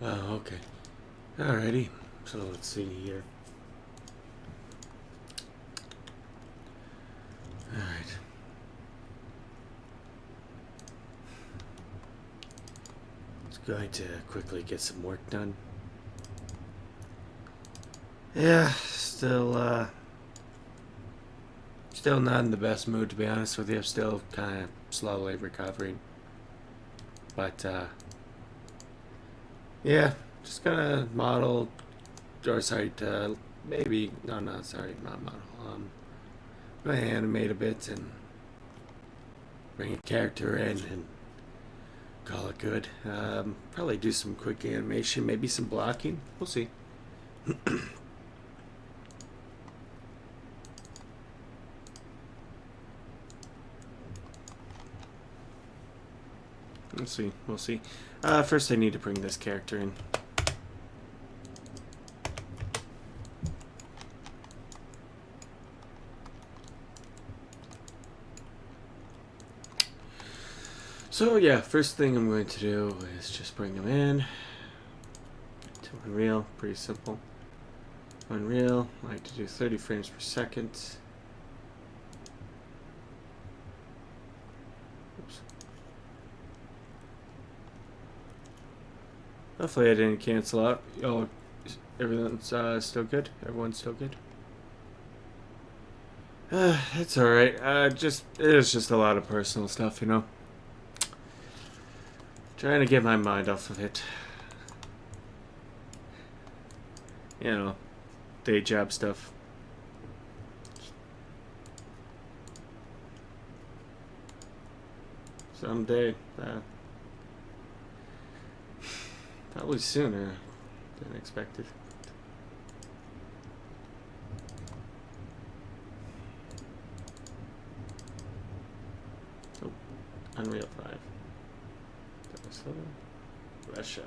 Oh, okay. Alrighty. So let's see here. Alright. Just going to quickly get some work done. Yeah, still not in the best mood, to be honest with you. I'm still kind of slowly recovering. But, yeah, just gonna model, or sorry, maybe, no, sorry, not model. Gonna animate a bit and bring a character in and call it good. Probably do some quick animation, maybe some blocking. We'll see. We'll see. First I need to bring this character in. So yeah, first thing I'm going to do is just bring him in to Unreal. Pretty simple. Unreal, I like to do 30 frames per second. Oops. Hopefully I didn't cancel out. Oh, everything's still good? Everyone's still good? It's alright. It's just a lot of personal stuff, you know. Trying to get my mind off of it. You know, day job stuff. Someday, probably sooner than expected. Oh, Unreal 5. Russia.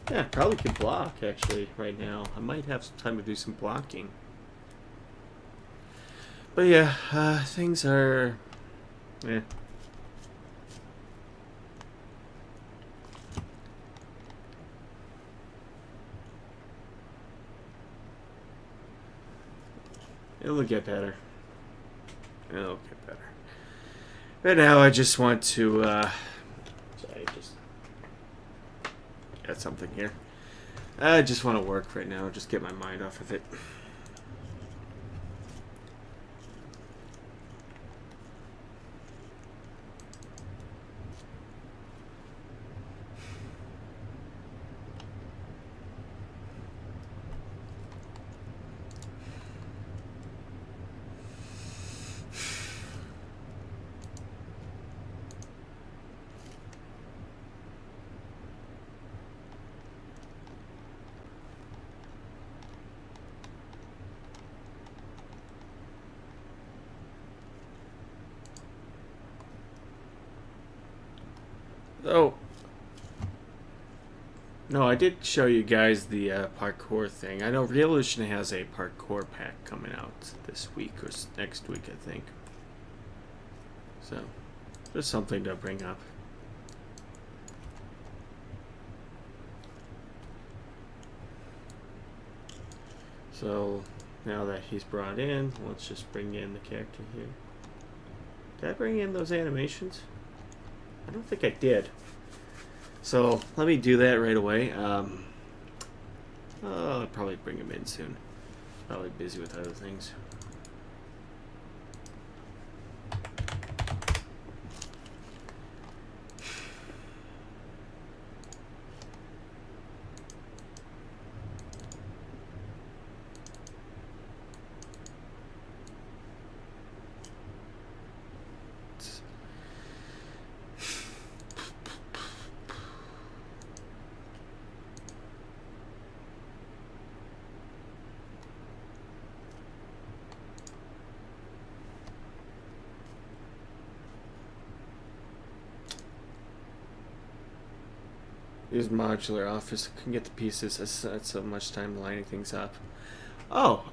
Yeah, probably could block actually right now. I might have some time to do some blocking. But yeah, things are, yeah. It'll get better. It'll get better. Right now, I just want to, sorry, just got something here. I just want to work right now, just get my mind off of it. Oh. No, I did show you guys the parkour thing. I know Revolution has a parkour pack coming out this week or next week, I think. So, just something to bring up. So, now that he's brought in, let's just bring in the character here. Did I bring in those animations? I don't think I did. So let me do that right away. I'll probably bring him in soon. Probably busy with other things. Use modular office. Couldn't get the pieces. That's so much time lining things up. Oh,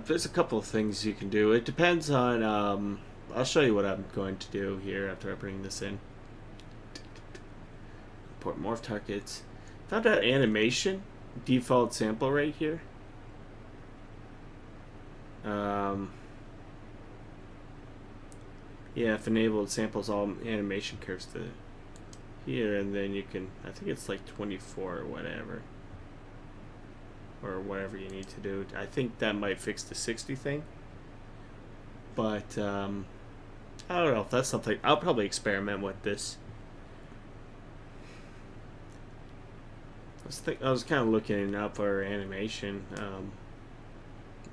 there's a couple of things you can do. It depends on. I'll show you what I'm going to do here after I bring this in. Import morph targets. Found out animation default sample rate here. Yeah, if enabled, samples all animation curves to here, and then you can, I think it's like 24 or whatever you need to do. I think that might fix the 60 thing, but I don't know if that's something. I'll probably experiment with this. I was kind of looking up for animation. I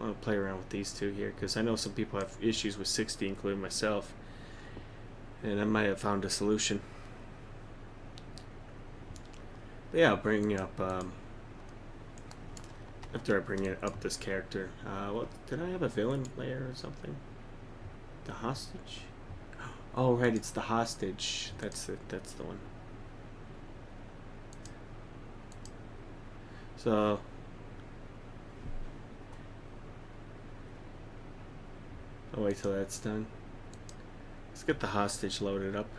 want to play around with these two here because I know some people have issues with 60, including myself, and I might have found a solution. But yeah, I'll bring up after I bring it up this character. What did I have a villain layer or something? The hostage. Oh right, it's the hostage. That's it. That's the one. So I'll wait till that's done. Let's get the hostage loaded up.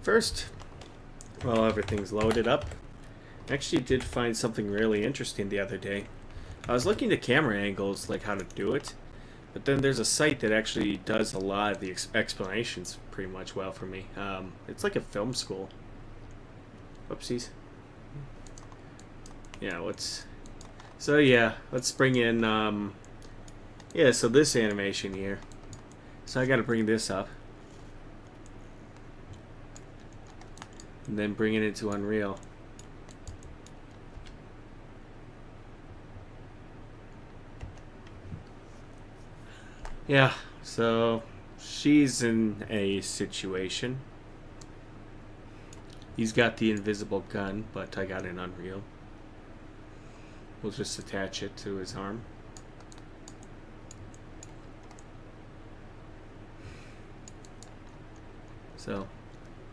First, while everything's loaded up, I actually did find something really interesting the other day. I was looking at camera angles, like how to do it, but then there's a site that actually does a lot of the explanations pretty much well for me. It's like a film school. Whoopsies. Yeah, let's bring in, yeah, so this animation here. So I gotta bring this up. And then bring it into Unreal. Yeah, so she's in a situation. He's got the invisible gun, but I got an Unreal. We'll just attach it to his arm. So,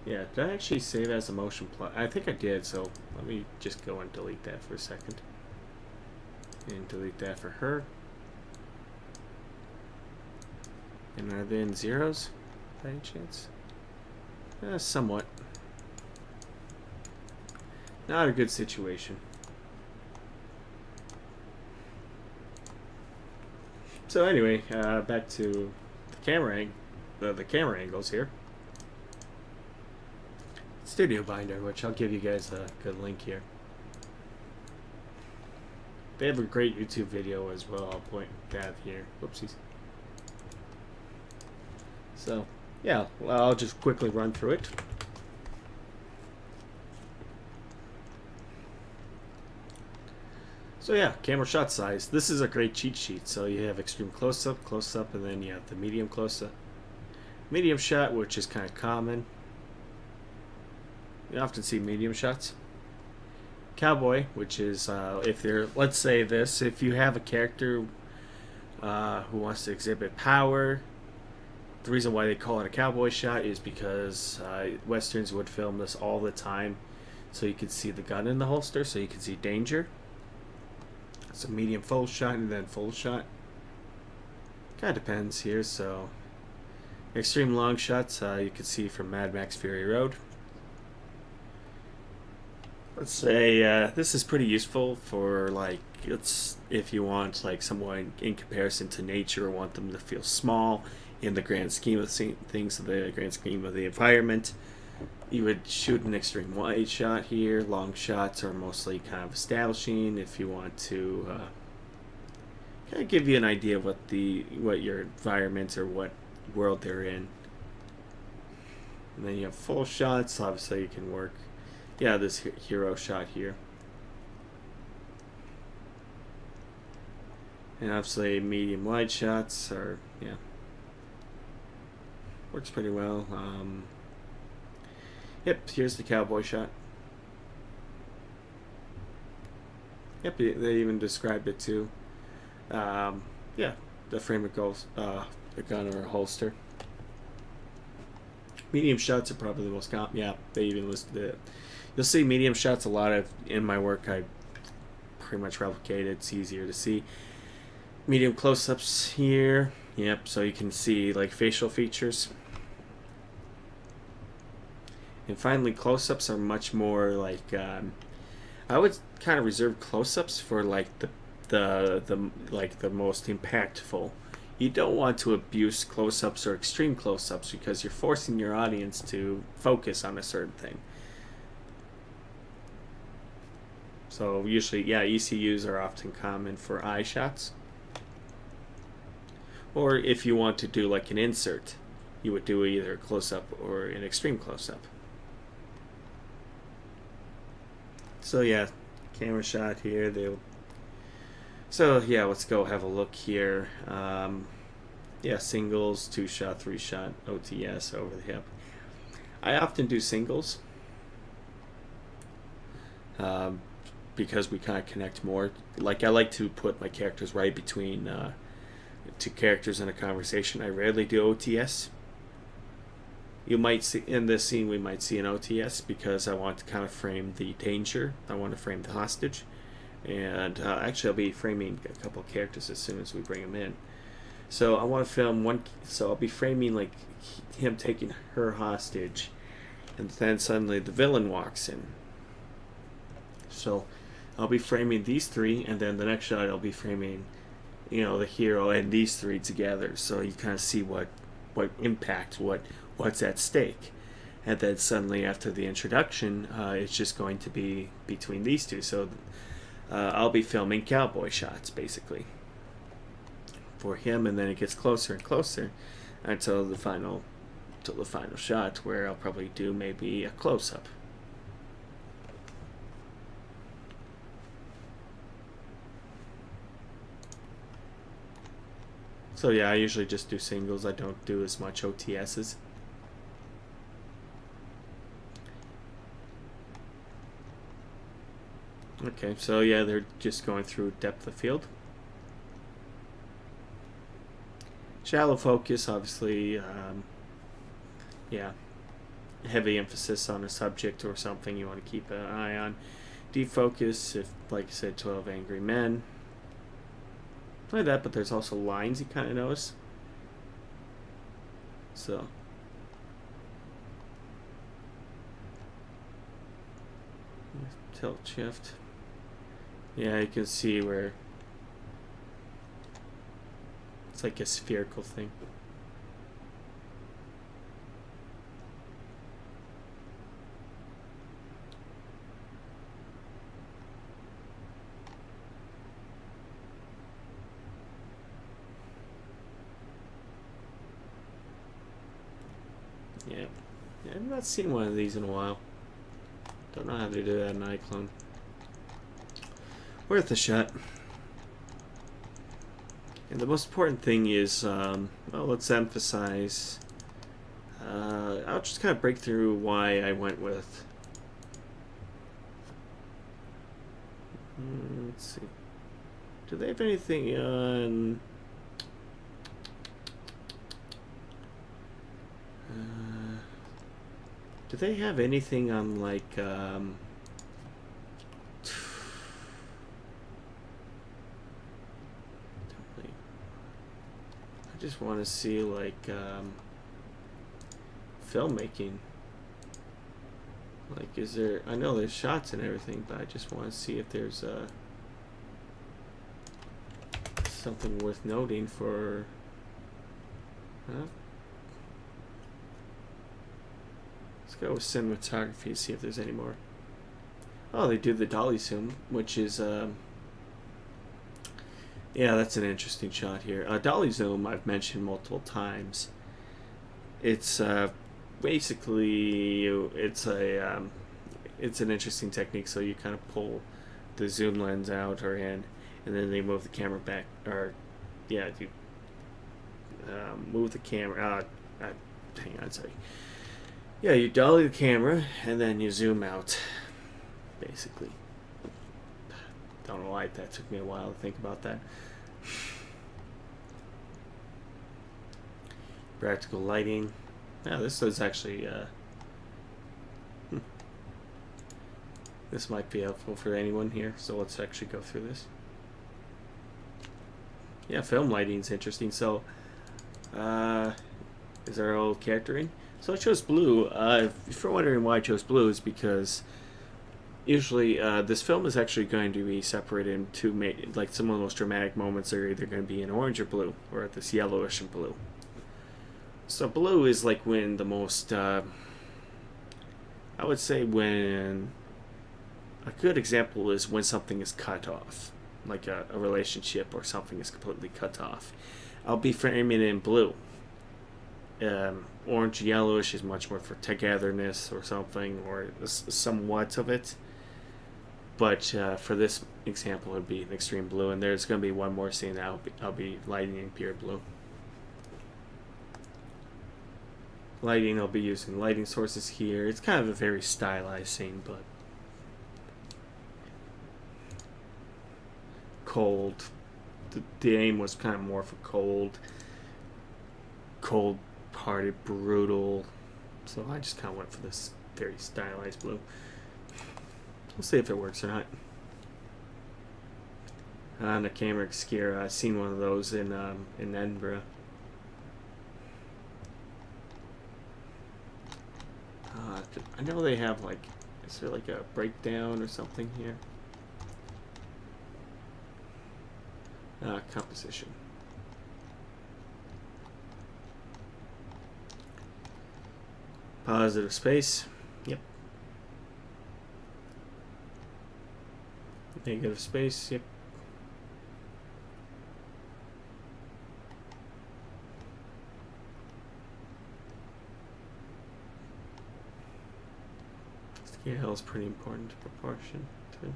yeah, did I actually save as a motion plot? I think I did, so let me just go and delete that for a second. And delete that for her. And are they in zeros by any chance? Somewhat. Not a good situation. So anyway, back to the camera angles here. Studio Binder, which I'll give you guys a good link here. They have a great YouTube video as well. I'll point that here. Whoopsies. So, yeah, well, I'll just quickly run through it. So yeah, camera shot size. This is a great cheat sheet. So you have extreme close-up, and then you have the medium close-up. Medium shot, which is kind of common. You often see medium shots. Cowboy, which is if they're, let's say this, if you have a character who wants to exhibit power, the reason why they call it a cowboy shot is because Westerns would film this all the time, so you could see the gun in the holster, so you could see danger. So medium full shot and then full shot. Kind of depends here. So extreme long shots you could see from Mad Max Fury Road. Let's say this is pretty useful for like if you want like someone in comparison to nature or want them to feel small in the grand scheme of things, the grand scheme of the environment. You would shoot an extreme wide shot here. Long shots are mostly kind of establishing if you want to kind of give you an idea of what your environment or what world they're in. And then you have full shots. Obviously you can work, yeah, this hero shot here. And obviously medium wide shots are, yeah, works pretty well. Yep, here's the cowboy shot. Yep, they even described it too. Yeah, the frame it goes, a gun or a holster. Medium shots are probably the most common. Yeah, they even listed it. You'll see medium shots a lot of in my work. I pretty much replicate it. It's easier to see. Medium close-ups here. Yep, so you can see like facial features. And finally, close-ups are much more like I would kind of reserve close-ups for like the most impactful. You don't want to abuse close-ups or extreme close-ups because you're forcing your audience to focus on a certain thing. So usually, yeah, ECUs are often common for eye shots. Or if you want to do like an insert, you would do either a close-up or an extreme close-up. So yeah, camera shot here. So yeah, let's go have a look here. Yeah, singles, 2-shot, 3-shot, OTS, over the hip. I often do singles because we kind of connect more. Like I like to put my characters right between two characters in a conversation. I rarely do OTS. You might see in this scene we might see an OTS because I want to kind of frame the danger. I want to frame the hostage, and actually I'll be framing a couple characters as soon as we bring them in. So I want to film one. So I'll be framing like him taking her hostage, and then suddenly the villain walks in. So I'll be framing these three, and then the next shot I'll be framing, you know, the hero and these three together. So you kind of see what impact, what's at stake. And then suddenly after the introduction, it's just going to be between these two. So I'll be filming cowboy shots basically for him, and then it gets closer and closer until the final shot, where I'll probably do maybe a close-up. So yeah, I usually just do singles. I don't do as much OTSs. Okay, so yeah, they're just going through depth of field. Shallow focus, obviously, yeah, heavy emphasis on a subject or something you want to keep an eye on. Deep focus, if, like I said, 12 Angry Men. Like that, but there's also lines you kind of notice. So. Tilt shift. Yeah, you can see where it's like a spherical thing. Yeah, I've not seen one of these in a while. Don't know how to do that in iClone. Worth a shot. And the most important thing is, well, let's emphasize. I'll just kind of break through why I went with. Let's see. Do they have anything on? Do they have anything on like? I just want to see like filmmaking. Like, is there? I know there's shots and everything, but I just want to see if there's something worth noting for. Let's go with cinematography and see if there's any more. Oh, they do the dolly zoom, which is yeah, that's an interesting shot here. Dolly zoom I've mentioned multiple times. It's basically it's an interesting technique. So you kind of pull the zoom lens out or in, and then they move the camera back, or yeah, you move the camera. Hang on, sorry. Yeah, you dolly the camera and then you zoom out, basically. Don't know why that took me a while to think about that. Practical lighting. Yeah, this is actually this might be helpful for anyone here, so let's actually go through this. Yeah, film lighting is interesting. So is our old character in? So I chose blue. If you're wondering why I chose blue, is because usually this film is actually going to be separated into like some of the most dramatic moments are either going to be in orange or blue, or this yellowish and blue. So blue is like when the most I would say when a good example is when something is cut off, like a relationship or something is completely cut off. I'll be framing it in blue. Orange, yellowish is much more for togetherness or something, or somewhat of it. But for this example, it would be an extreme blue, and there's going to be one more scene that I'll be lighting in pure blue. Lighting, I'll be using lighting sources here. It's kind of a very stylized scene, but cold. The aim was kind of more for cold-hearted, brutal. So I just kind of went for this very stylized blue. We'll see if it works or not. On the camera obscura, I've seen one of those in Edinburgh. I know they have like, is there like a breakdown or something here? Composition. Positive space. Yep. Negative space. Yep. Scale is pretty important to proportion too.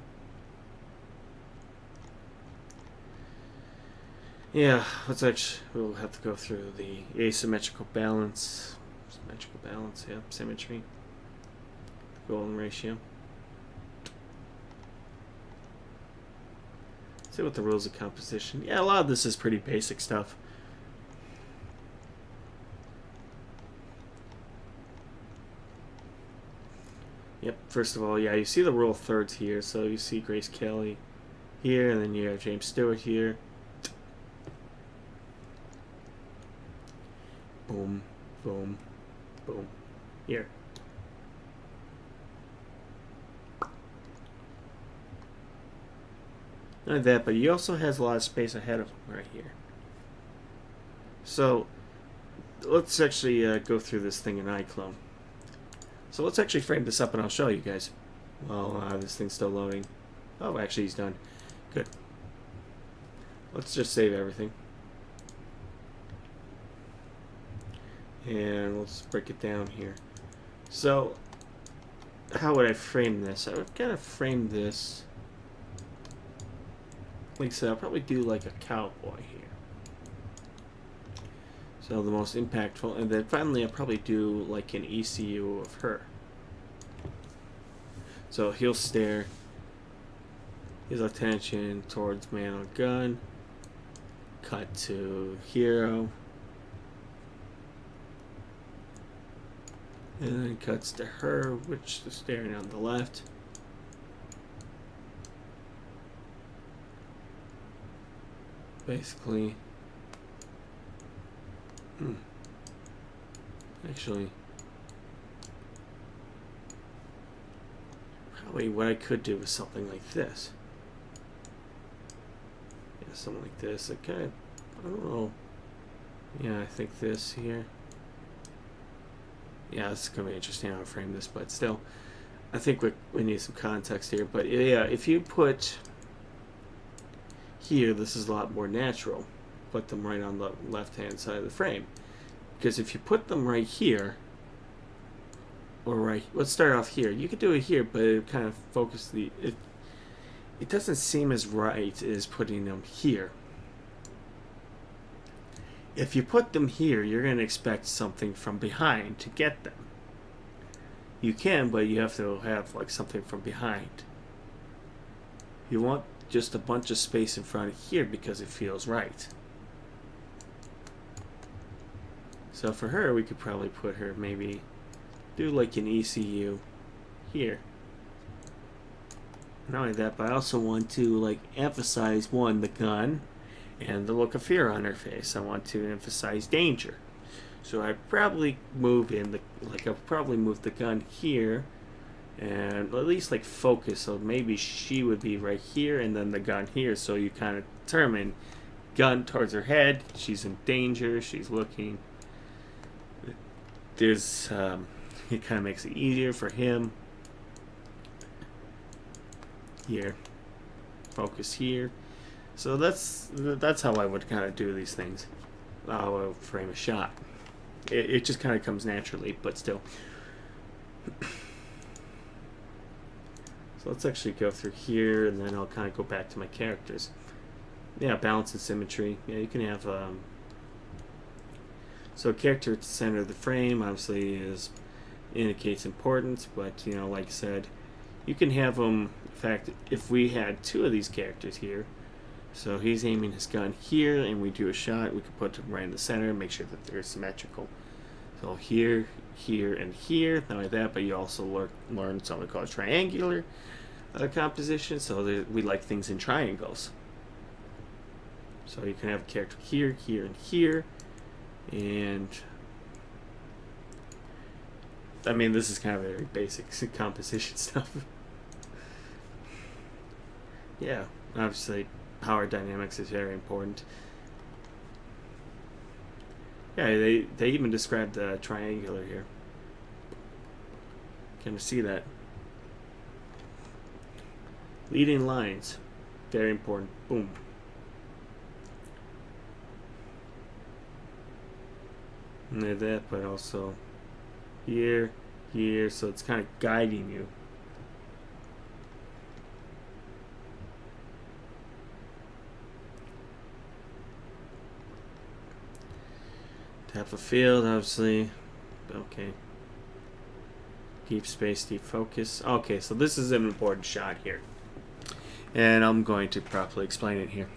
Yeah, let's actually, we'll have to go through the asymmetrical balance. Symmetrical balance, yeah, symmetry. Golden ratio. See what the rules of composition. Yeah, a lot of this is pretty basic stuff. Yep, first of all, yeah, you see the rule of thirds here. So you see Grace Kelly here, and then you have James Stewart here. Boom, boom, boom. Here. Not only that, but he also has a lot of space ahead of him right here. So let's actually go through this thing in iClone. So let's actually frame this up and I'll show you guys. Well, this thing's still loading. Oh, actually he's done. Good. Let's just save everything. And let's break it down here. So, how would I frame this? I would kind of frame this. Like I said, I'll probably do like a cowboy here. So the most impactful, and then finally I'll probably do like an ECU of her. So he'll stare his attention towards man on gun. Cut to hero. And then cuts to her, which is staring on the left. Basically, actually, probably what I could do is something like this. Yeah, something like this. I don't know. Yeah, I think this here. Yeah, it's gonna be interesting how to frame this, but still, I think we need some context here. But yeah, if you put here, this is a lot more natural. Put them right on the left-hand side of the frame, because if you put them right here, or right, let's start off here. You could do it here, but it kind of focus the it doesn't seem as right as putting them here. If you put them here, you're going to expect something from behind to get them. You can, but you have to have like something from behind. You want just a bunch of space in front of here because it feels right. So for her, we could probably put her, maybe do like an ECU here. Not only that, but I also want to like emphasize, one, the gun and the look of fear on her face. I want to emphasize danger. So I'd probably move in the, I'll probably move the gun here and at least like focus. So maybe she would be right here and then the gun here. So you kind of determine gun towards her head. She's in danger. She's looking. There's, it kind of makes it easier for him. Here. Focus here. So that's how I would kind of do these things. I'll frame a shot. It just kind of comes naturally, but still. So let's actually go through here, and then I'll kind of go back to my characters. Yeah, balance and symmetry. Yeah, you can have so character at the center of the frame obviously indicates importance, but you know, like I said, you can have them. In fact, if we had two of these characters here, so he's aiming his gun here, and we do a shot, we could put them right in the center and make sure that they're symmetrical. So here, here, and here. Not only that, but you also learn something called triangular composition. So we like things in triangles. So you can have a character here, here, and here. And I mean, this is kind of very basic composition stuff. Yeah, obviously power dynamics is very important. Yeah, they even described the triangular here. Can you see that? Leading lines, very important. Boom. And like that, but also here, here, so it's kind of guiding you. Tap of field, obviously. Okay. Deep space, deep focus. Okay, so this is an important shot here. And I'm going to properly explain it here.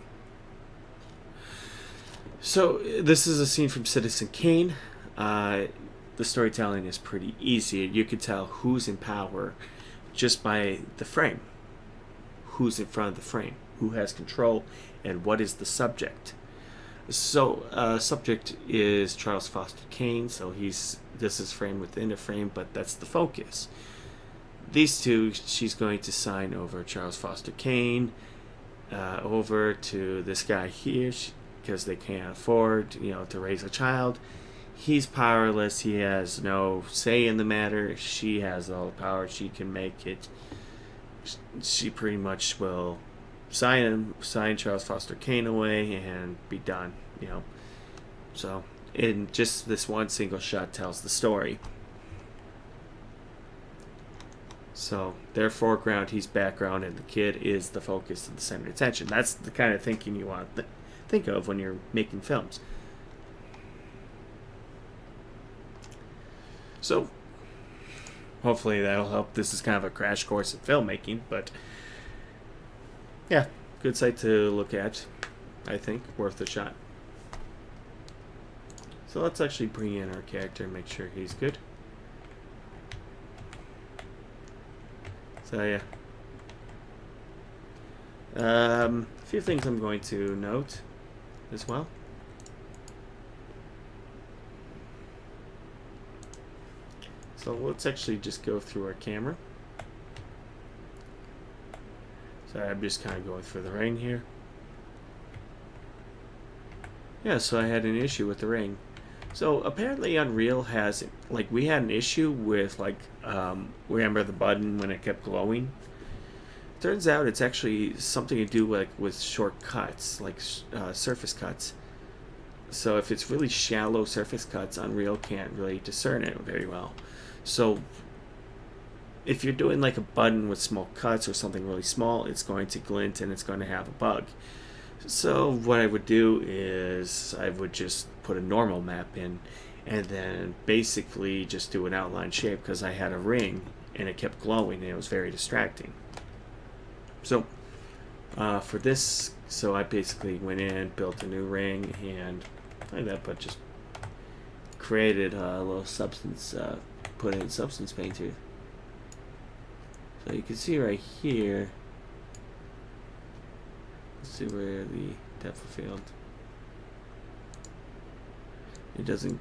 So, this is a scene from Citizen Kane. The storytelling is pretty easy. You can tell who's in power just by the frame. Who's in front of the frame. Who has control, and what is the subject. So, subject is Charles Foster Kane, so this is frame within a frame, but that's the focus. These two, she's going to sign over Charles Foster Kane over to this guy here, because they can't afford, to raise a child. He's powerless. He has no say in the matter. She has all the power. She can make it. She pretty much will sign Charles Foster Kane away and be done, So, in just this one single shot tells the story. So, their foreground, he's background, and the kid is the focus of the center of attention. That's the kind of thinking you want to think of when you're making films. So, hopefully that'll help. This is kind of a crash course in filmmaking, but yeah, good site to look at. I think worth a shot. So let's actually bring in our character and make sure he's good. So yeah, a few things I'm going to note as well. So let's actually just go through our camera. So I'm just kind of going through the ring here. Yeah, so I had an issue with the ring. So apparently Unreal has, we had an issue with, remember the button when it kept glowing? Turns out it's actually something to do with shortcuts, surface cuts. So if it's really shallow surface cuts, Unreal can't really discern it very well. So if you're doing a button with small cuts or something really small, it's going to glint and it's going to have a bug. So what I would do is I would just put a normal map in and then basically just do an outline shape, because I had a ring and it kept glowing and it was very distracting. So For this, so I basically went in, built a new ring, and like that, but just created a little substance, put in substance painter. So you can see right here, let's see where the depth of field, it doesn't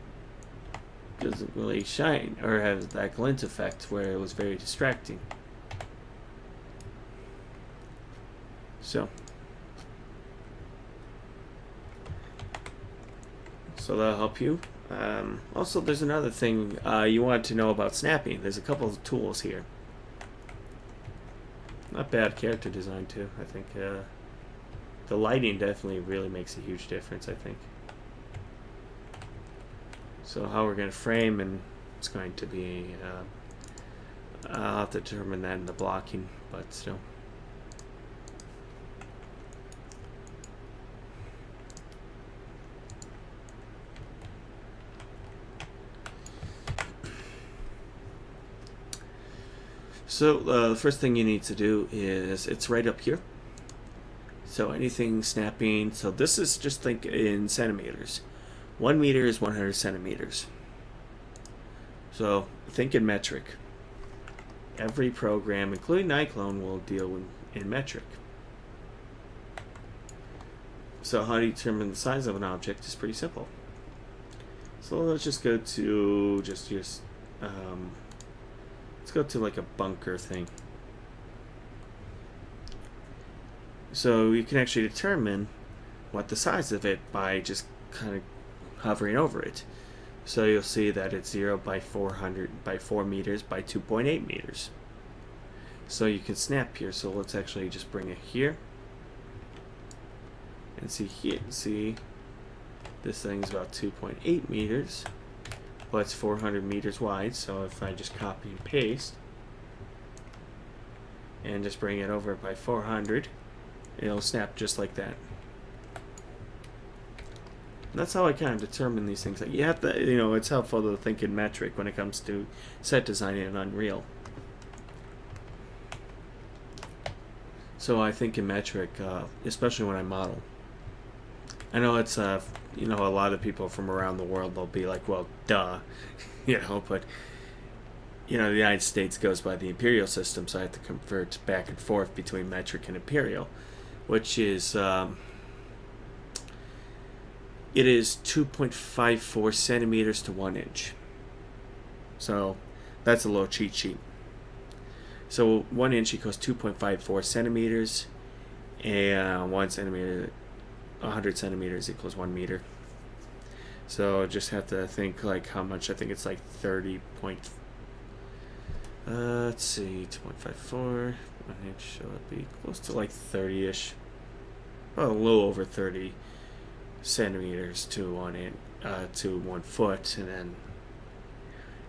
really shine or have that glint effect where it was very distracting. So that'll help you. Also, there's another thing you want to know about snapping. There's a couple of tools here. Not bad character design too. I think the lighting definitely really makes a huge difference, I think. So how we're going to frame, and it's going to be I'll have to determine that in the blocking, but still. So the first thing you need to do is, it's right up here. So anything snapping, so this is, just think in centimeters. 1 meter is 100 centimeters. So think in metric. Every program, including iClone, will deal in metric. So how do you determine the size of an object is pretty simple. So let's just go to let's go to like a bunker thing. So you can actually determine what the size of it by just kind of hovering over it. So you'll see that it's 0 by 400 by 4 meters by 2.8 meters. So you can snap here. So let's actually just bring it here and see here. See, this thing's about 2.8 meters. Well, it's 400 meters wide. So if I just copy and paste and just bring it over by 400, it'll snap just like that. And that's how I kind of determine these things. Like, you have to, it's helpful to think in metric when it comes to set designing in Unreal. So I think in metric, especially when I model. I know it's, a lot of people from around the world, they'll be like, well, duh, but, the United States goes by the imperial system, so I have to convert back and forth between metric and imperial, which is, it is 2.54 centimeters to 1 inch. So that's a little cheat sheet. So 1 inch equals 2.54 centimeters, and 1 centimeter, 100 centimeters equals 1 meter. So just have to think like how much. I think it's like 30 point. Let's see, 2.54 1 inch. So it'd be close to like 30ish. Well, a little over 30 centimeters to 1 foot, and then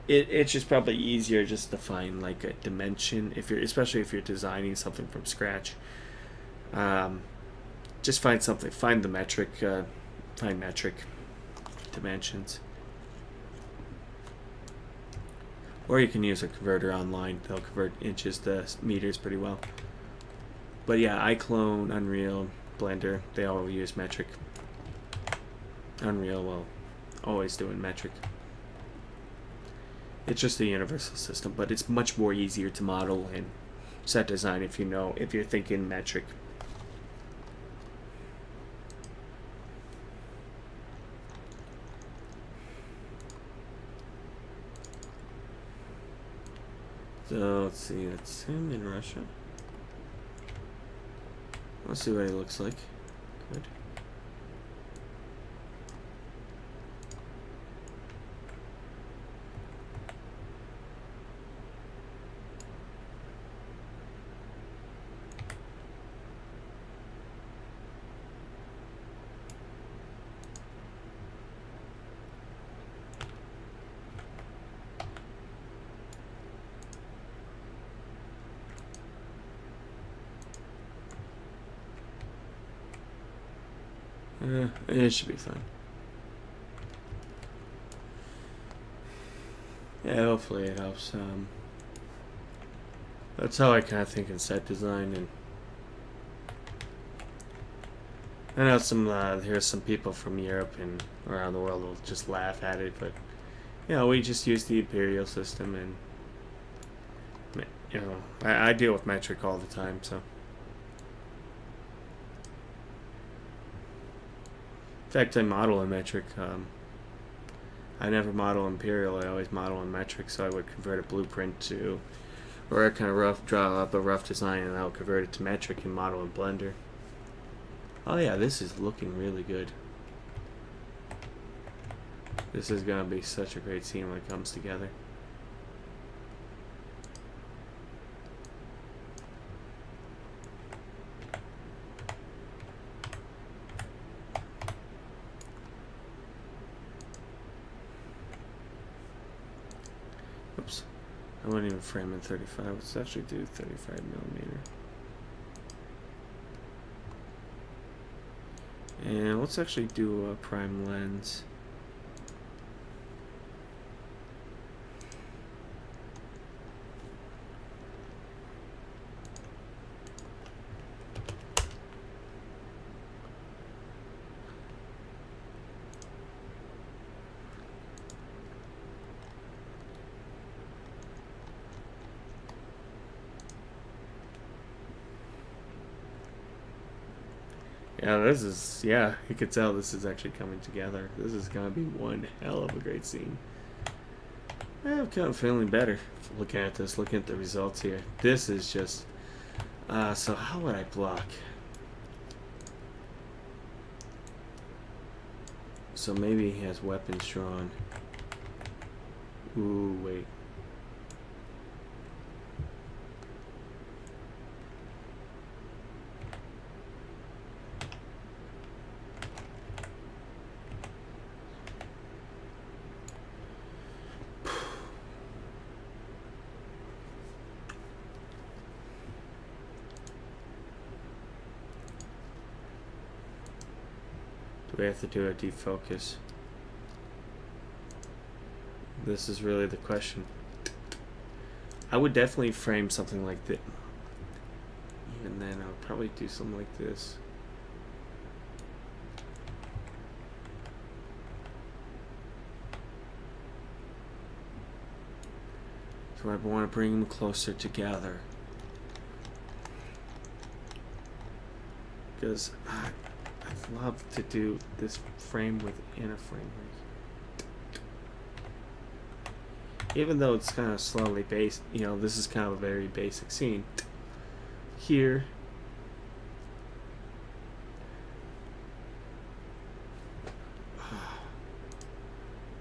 it's just probably easier just to find like a dimension especially if you're designing something from scratch. Just find the metric, find metric dimensions, or you can use a converter online. They'll convert inches to meters pretty well. But yeah, iClone, Unreal, Blender, they all use metric. Unreal will always do in metric. It's just a universal system, but it's much more easier to model and set design if you're thinking metric. So let's see, that's him in Russia. Let's see what he looks like. Good. It should be fine. Yeah, hopefully it helps. That's how I kind of think in set design, and I know there's some people from Europe and around the world will just laugh at it, but we just use the imperial system, and I deal with metric all the time, so. In fact, I model in metric. I never model imperial. I always model in metric, so I would convert a blueprint to, or I kind of draw up a rough design, and I'll convert it to metric and model in Blender. Oh yeah, this is looking really good. This is gonna be such a great scene when it comes together. Oops. I wouldn't even frame in 35. Let's actually do 35 millimeter. And let's actually do a prime lens. You could tell this is actually coming together. This is going to be one hell of a great scene. I'm kind of feeling better looking at this, looking at the results here. This is just, so how would I block? So maybe he has weapons drawn. Ooh, wait. We have to do a defocus. This is really the question. I would definitely frame something like this. Even then, I would probably do something like this. So I want to bring them closer together. Because I'd love to do this frame within a frame rate. Even though it's kind of slowly based, this is kind of a very basic scene. Here,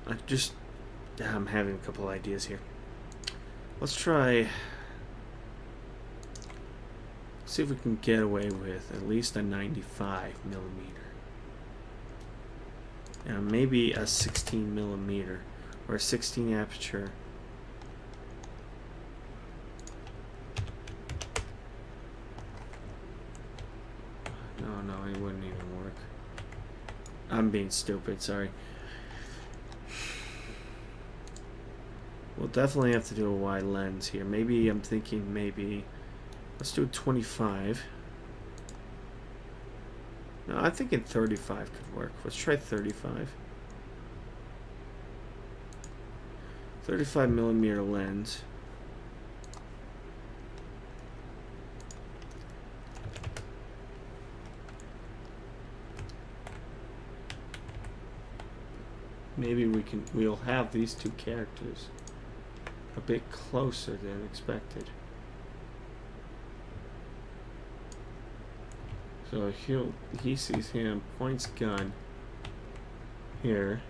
I'm having a couple ideas here. Let's try. See if we can get away with at least a 95 millimeter. And maybe a 16 millimeter or a 16 aperture. No, it wouldn't even work. I'm being stupid, sorry. We'll definitely have to do a wide lens here. Maybe I'm thinking let's do 25. No, I'm thinking 35 could work. Let's try 35. 35 millimeter lens. Maybe we'll have these two characters a bit closer than expected. So he sees him, points gun here.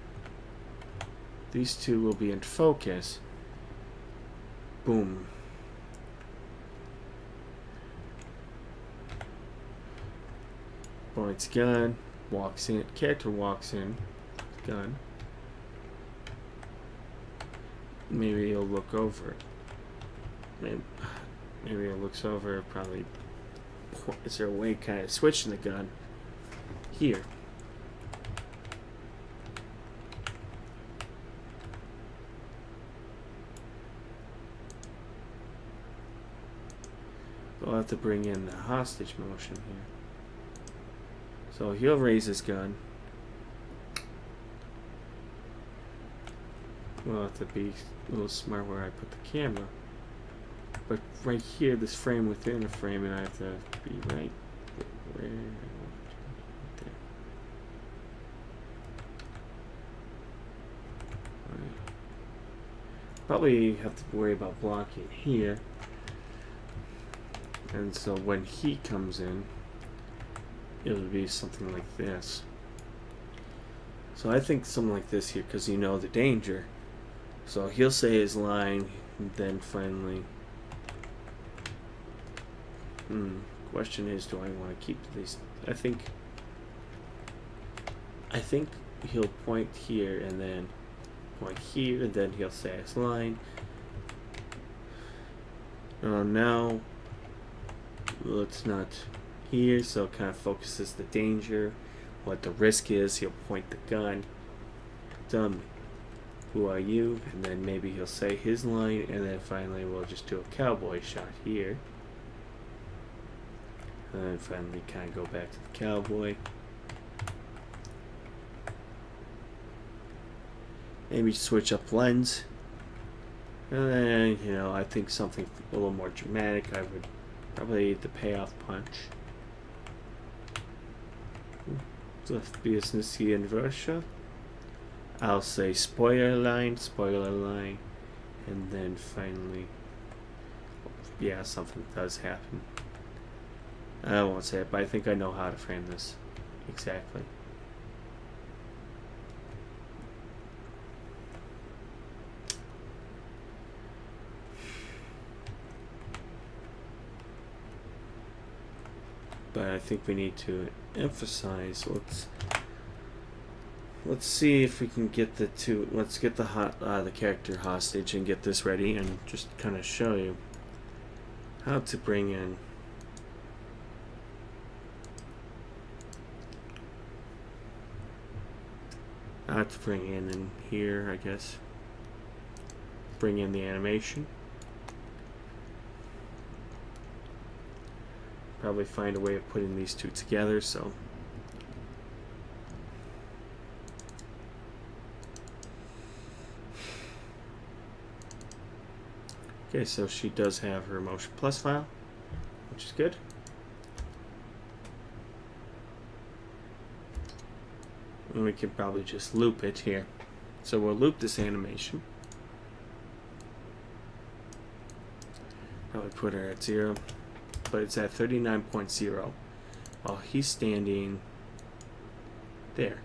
These two will be in focus. Boom. Points gun, walks in, character walks in, gun. Maybe he'll look over. Maybe he looks over, probably. Is there a way kind of switching the gun here? We'll have to bring in the hostage motion here. So he'll raise his gun. We'll have to be a little smart where I put the camera. But right here, this frame within a frame, and I have to be right where I want it. There. Right. Probably have to worry about blocking here. And so when he comes in, it'll be something like this. So I think something like this here, because you know the danger. So he'll say his line, and then finally... question is, do I want to keep these? I think he'll point here, and then point here, and then he'll say his line. Now, it's not here, so it kind of focuses the danger, what the risk is. He'll point the gun. Dummy, who are you? And then maybe he'll say his line, and then finally we'll just do a cowboy shot here. And then finally kind of go back to the cowboy. Maybe switch up lens. And then, you know, I think something a little more dramatic. I would probably the payoff punch. Left business here in Russia. I'll say spoiler line, and then finally, yeah, something does happen. I won't say it, but I think I know how to frame this exactly. But I think we need to emphasize. Let's see if we can get the two. Let's get the character hostage and get this ready, and just kind of show you how to bring in. How to bring in here, I guess. Bring in the animation. Probably find a way of putting these two together, so. Okay, so she does have her Motion Plus file, which is good. And we can probably just loop it here. So we'll loop this animation. Probably put her at 0. But it's at 39.0 while he's standing there.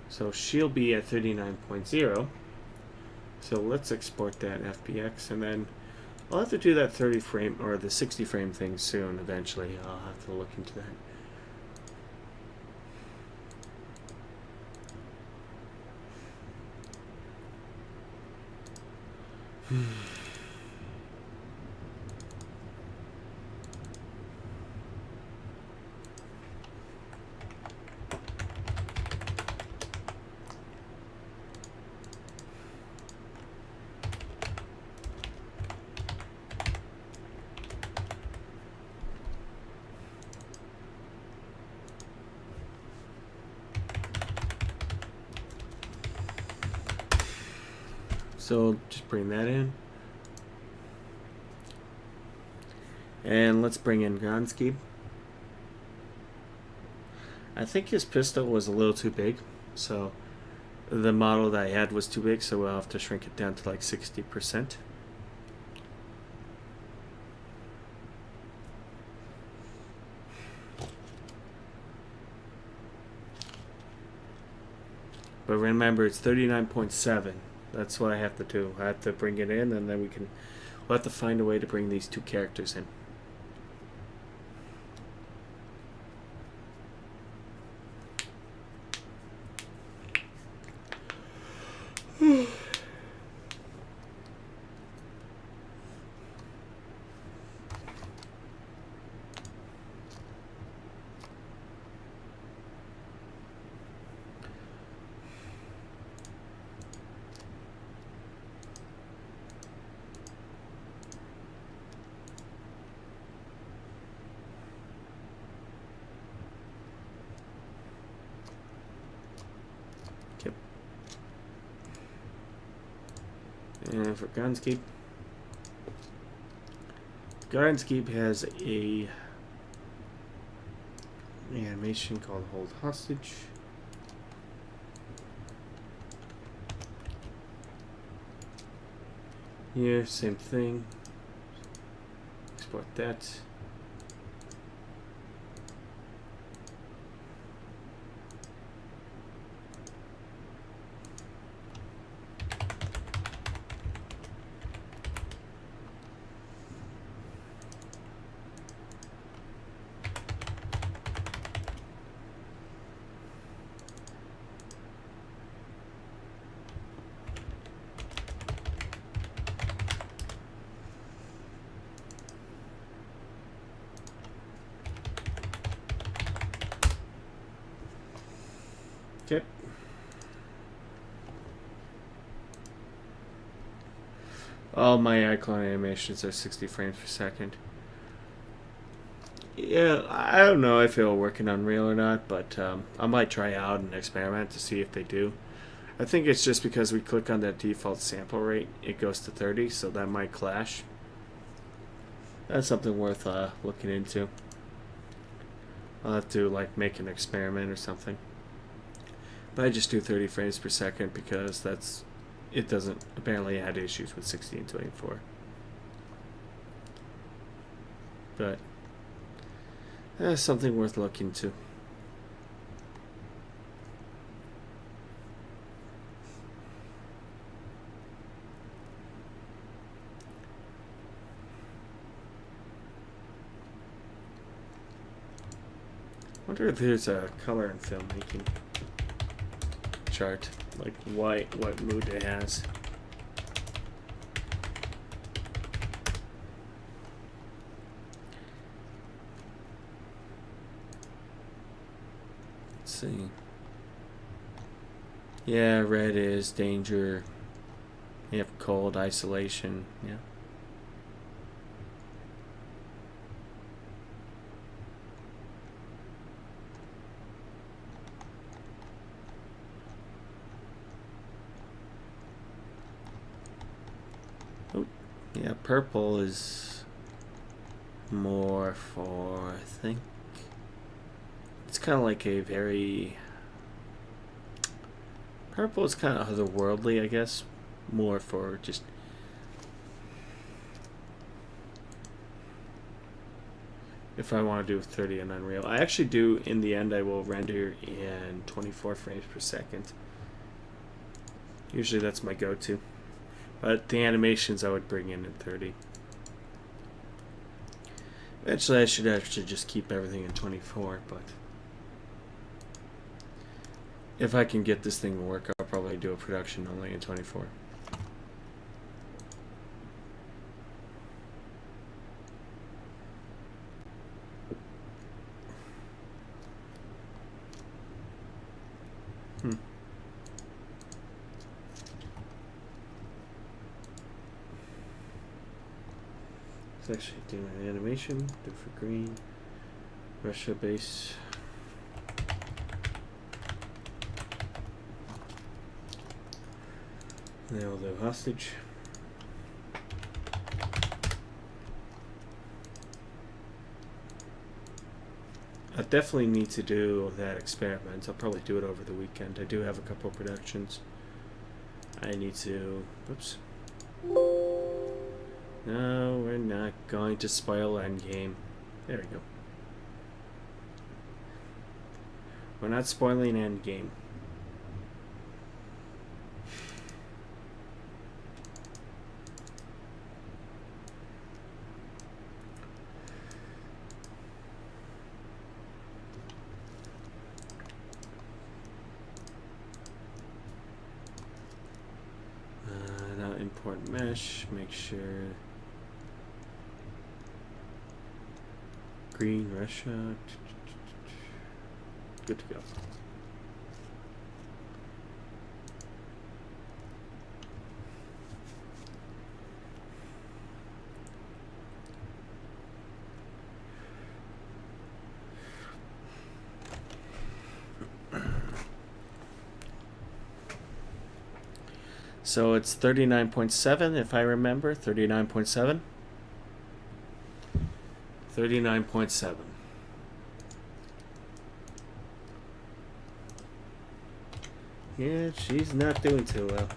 So she'll be at 39.0. So let's export that FBX, and then I'll have to do that 30 frame or the 60 frame thing soon. Eventually, I'll have to look into that. So just bring that in. And let's bring in Gonski. I think his pistol was a little too big, so the model that I had was too big, so we'll have to shrink it down to like 60%. But remember, it's 39.7. That's what I have to do. I have to bring it in, and then we'll have to find a way to bring these two characters in. And for Gunscape, Gunscape has a animation called Hold Hostage. Here, same thing. Export that. Okay. All my iClone animations are 60 frames per second. Yeah, I don't know if it'll work in Unreal or not, but I might try out and experiment to see if they do. I think it's just because we click on that default sample rate, it goes to 30, so that might clash. That's something worth looking into. I'll have to like make an experiment or something. But I just do 30 frames per second because it doesn't apparently add issues with 60 and 24. But that's something worth looking into. I wonder if there's a color and filmmaking chart, like what mood it has. Let's see. Yeah, red is danger. You have cold, isolation. Yeah. Yeah, purple is more for, I think, it's kind of like a very, purple is kind of otherworldly, I guess, more for just, if I want to do 30 in Unreal. I actually do, in the end, I will render in 24 frames per second. Usually that's my go-to. But the animations I would bring in 30. Eventually I should actually just keep everything in 24, but if I can get this thing to work, I'll probably do a production only in 24. Let's actually do an animation, do for green, Russia base. And then we'll do hostage. I definitely need to do that experiment. I'll probably do it over the weekend. I do have a couple of productions. I need to, oops. No, we're not going to spoil Endgame. There we go. We're not spoiling Endgame. Now import mesh, make sure green Russia. Good to go. So it's 39.7 if I remember. 39.7. 39.7. Yeah, she's not doing too well.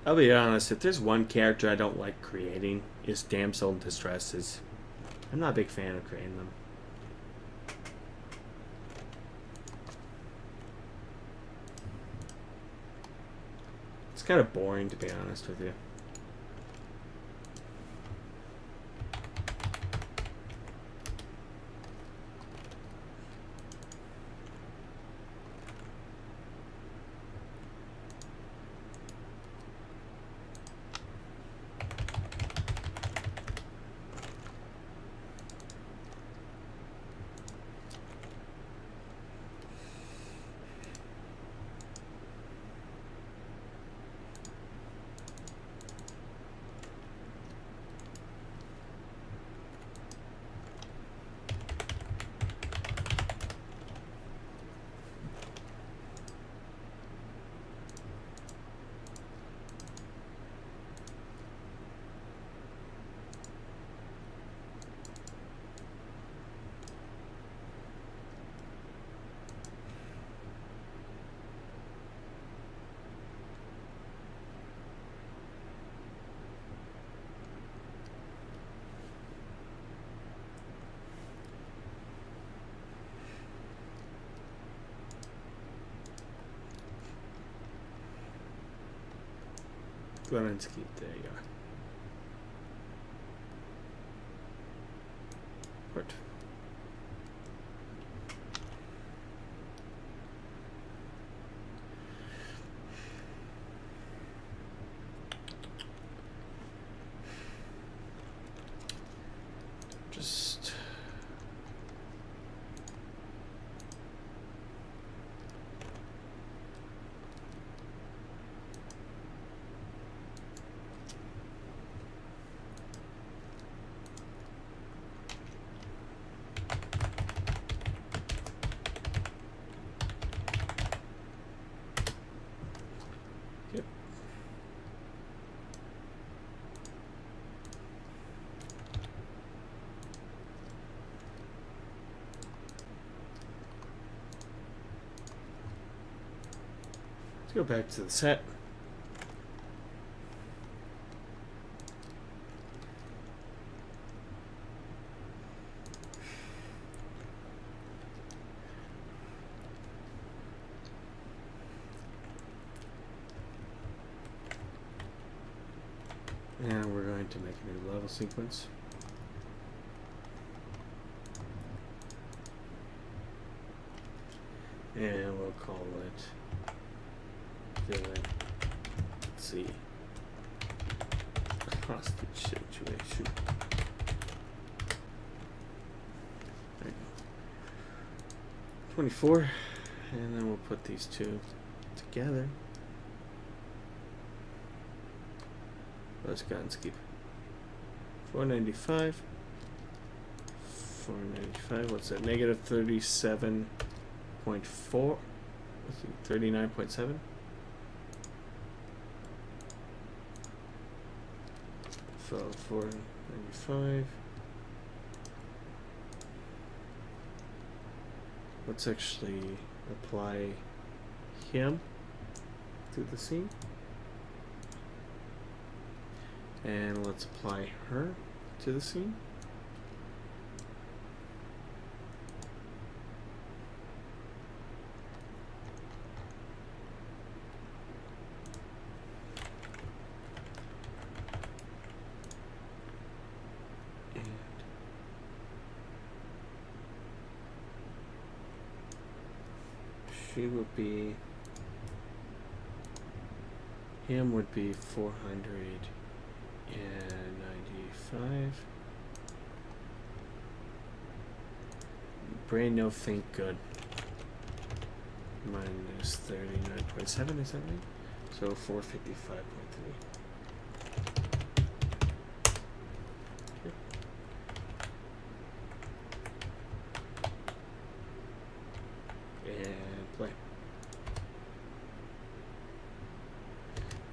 I'll be honest, if there's one character I don't like creating, it's damsel in distresses. I'm not a big fan of creating them. It's kind of boring, to be honest with you. Go ahead and keep. There you are. Port. Just yep. Let's go back to the set. And we're going to make a new level sequence. And we'll call it villain. Let's see. Hostage situation. There you go. 24. And then we'll put these two together. Let's go and skip. 495. 495. What's that? Negative 37.4. Let's see. 39.7. So 495. Let's actually apply him to the scene. And let's apply her to the scene. And she would be, him would be 495. Brain no think good. Minus 39.7 is that right? So 455.3.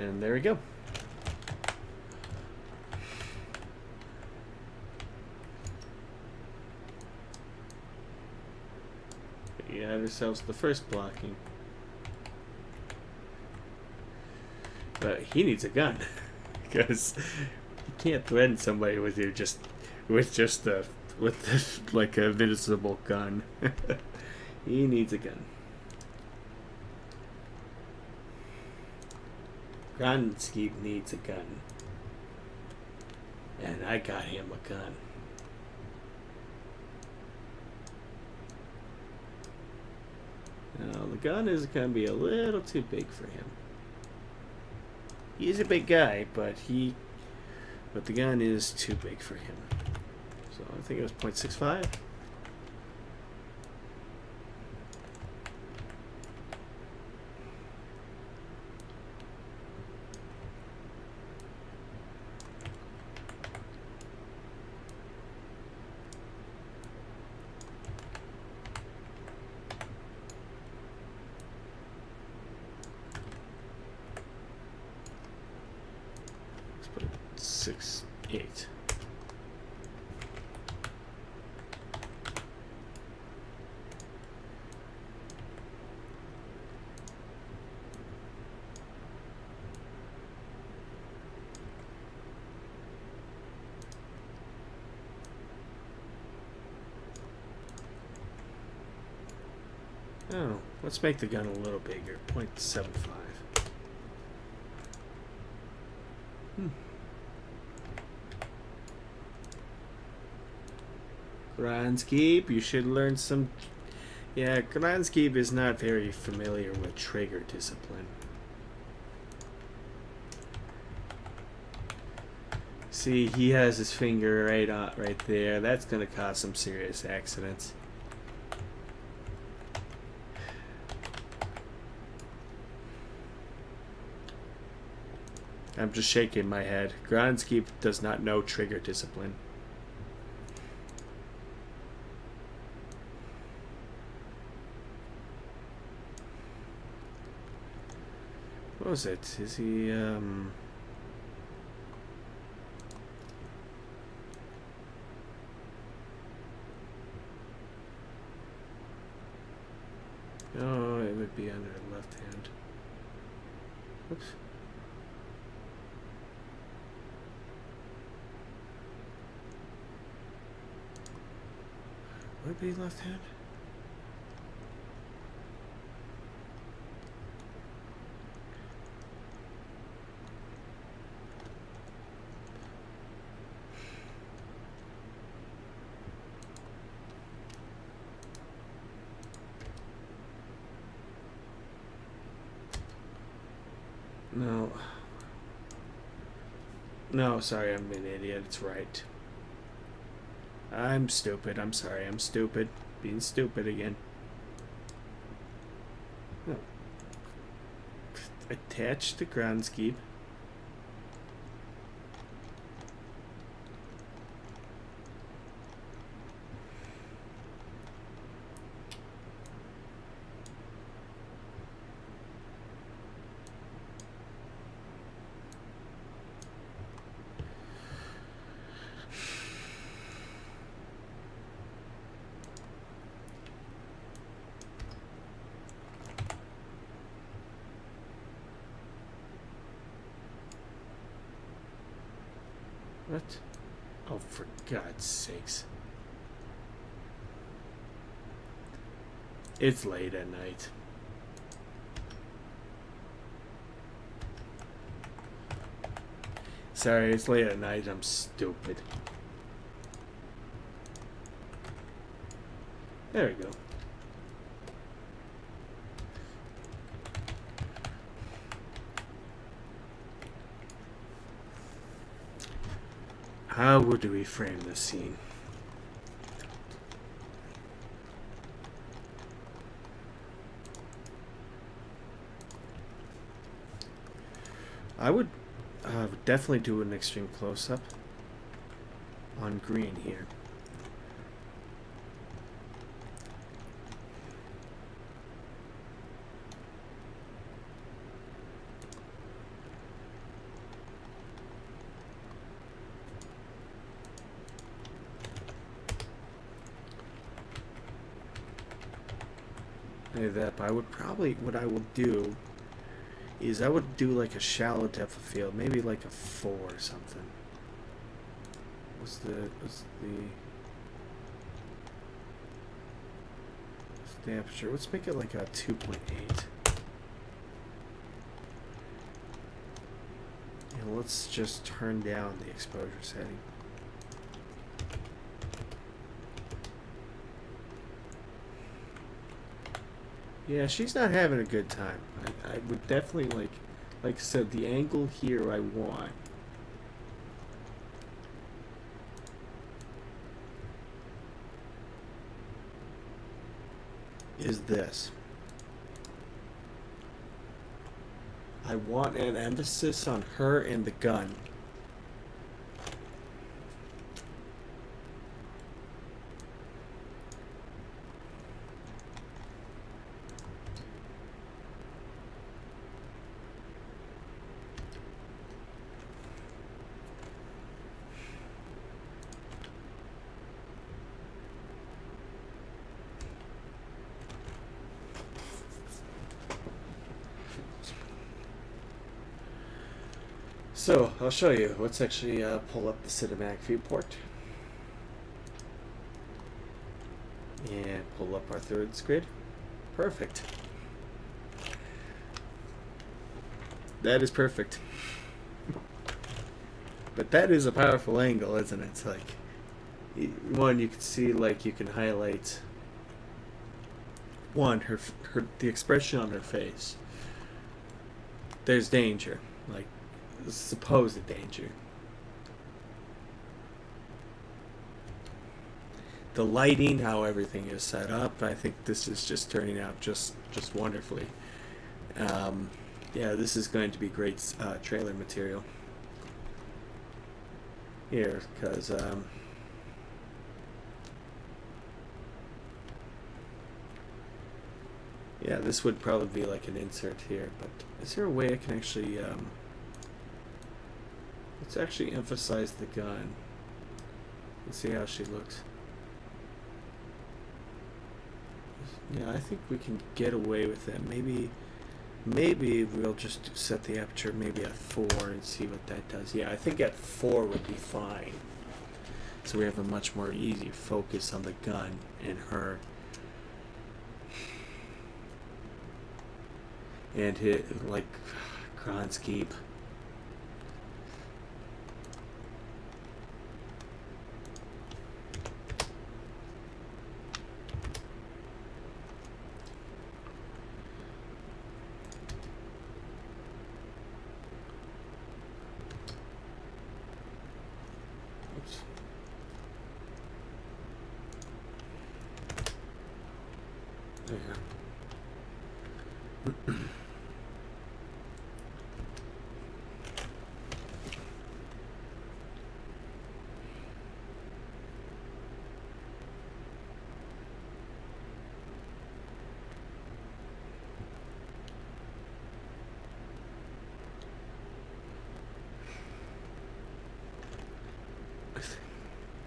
And there we go. We had ourselves the first blocking. But he needs a gun. Because you can't threaten somebody with your like a visible gun. He needs a gun. Gronski needs a gun. And I got him a gun. Now, the gun is going to be a little too big for him. He's a big guy, but the gun is too big for him. So I think it was 0.65. Let's put it 6.8. Oh, let's make the gun a little bigger, 0.75. Granskeep, you should learn some... Yeah, Granskeep is not very familiar with trigger discipline. See, he has his finger right there. That's going to cause some serious accidents. I'm just shaking my head. Granskeep does not know trigger discipline. What was it? Is he, Oh, it would be under the left hand. Oops. Would it be left hand? No. No, sorry, I'm an idiot. It's right. I'm stupid. I'm sorry. I'm stupid. Being stupid again. No. Attach the Granskeep. What? Oh, for God's sakes. It's late at night. Sorry, it's late at night. I'm stupid. There we go. How would we frame this scene? I would definitely do an extreme close-up on green here. like that. But I would probably, what I will do is I would do like a shallow depth of field, maybe like a 4 or something. What's the aperture? Let's make it like a 2.8. And let's just turn down the exposure setting. Yeah, she's not having a good time. I would definitely like I said, the angle here I want is this. I want an emphasis on her and the gun. So, I'll show you. Let's actually pull up the cinematic viewport. And pull up our third grid. Perfect. That is perfect. But that is a powerful angle, isn't it? It's like, one, you can see, like, you can highlight, one, the expression on her face. There's danger. Like, supposed danger. The lighting, how everything is set up, I think this is just turning out just wonderfully. Yeah, this is going to be great trailer material here, because yeah, this would probably be like an insert here, but is there a way I can actually let's actually emphasize the gun and see how she looks. Yeah, I think we can get away with that. Maybe we'll just set the aperture maybe at 4 and see what that does. Yeah, I think at 4 would be fine. So we have a much more easy focus on the gun and her. And hit, like, Kron's Keep.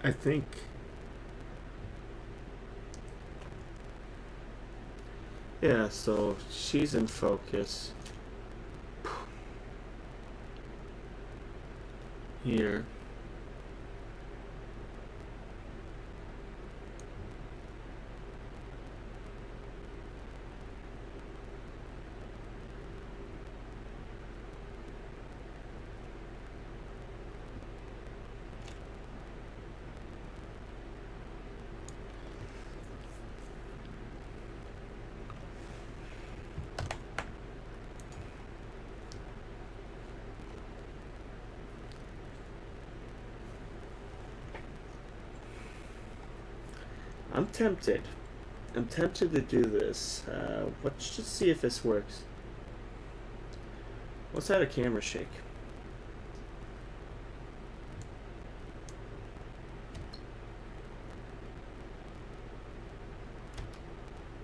I think yeah, so she's in focus here. I'm tempted. I'm tempted to do this. Let's just see if this works. Let's add a camera shake.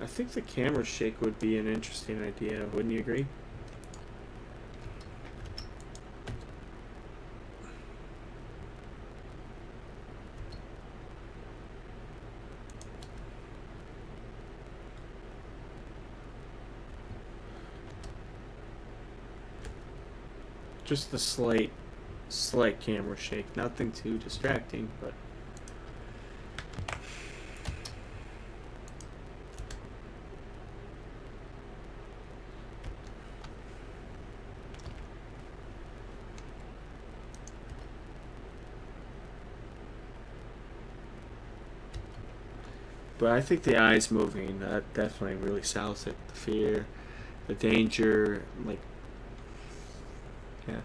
I think the camera shake would be an interesting idea, wouldn't you agree? Just the slight camera shake. Nothing too distracting, but. But I think the eyes moving, that definitely really sells it. The fear, the danger, like, yeah.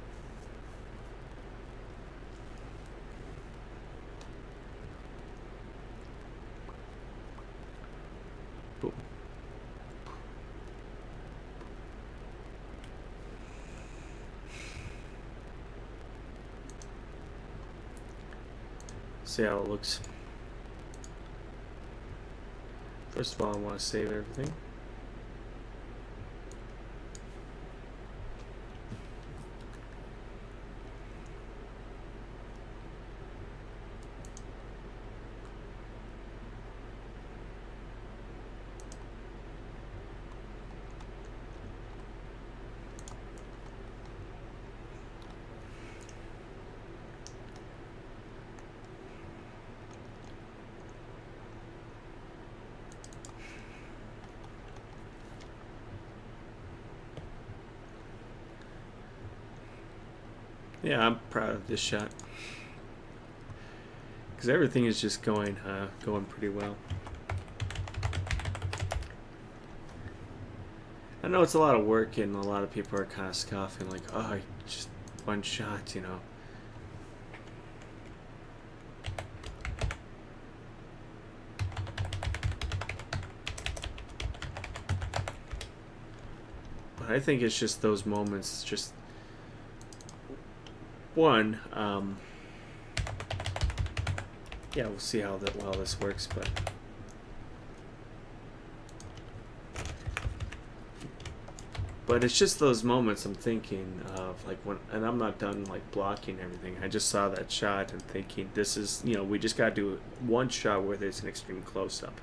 Boom. See how it looks. First of all, I want to save everything. Yeah, I'm proud of this shot because everything is just going pretty well. I know it's a lot of work, and a lot of people are kind of scoffing, like, "Oh, just one shot," you know. But I think it's just those moments, just. One, yeah, we'll see how well this works, but it's just those moments I'm thinking of, like when, and I'm not done like blocking everything. I just saw that shot and thinking, this is, you know, we just gotta do one shot where there's an extreme close up,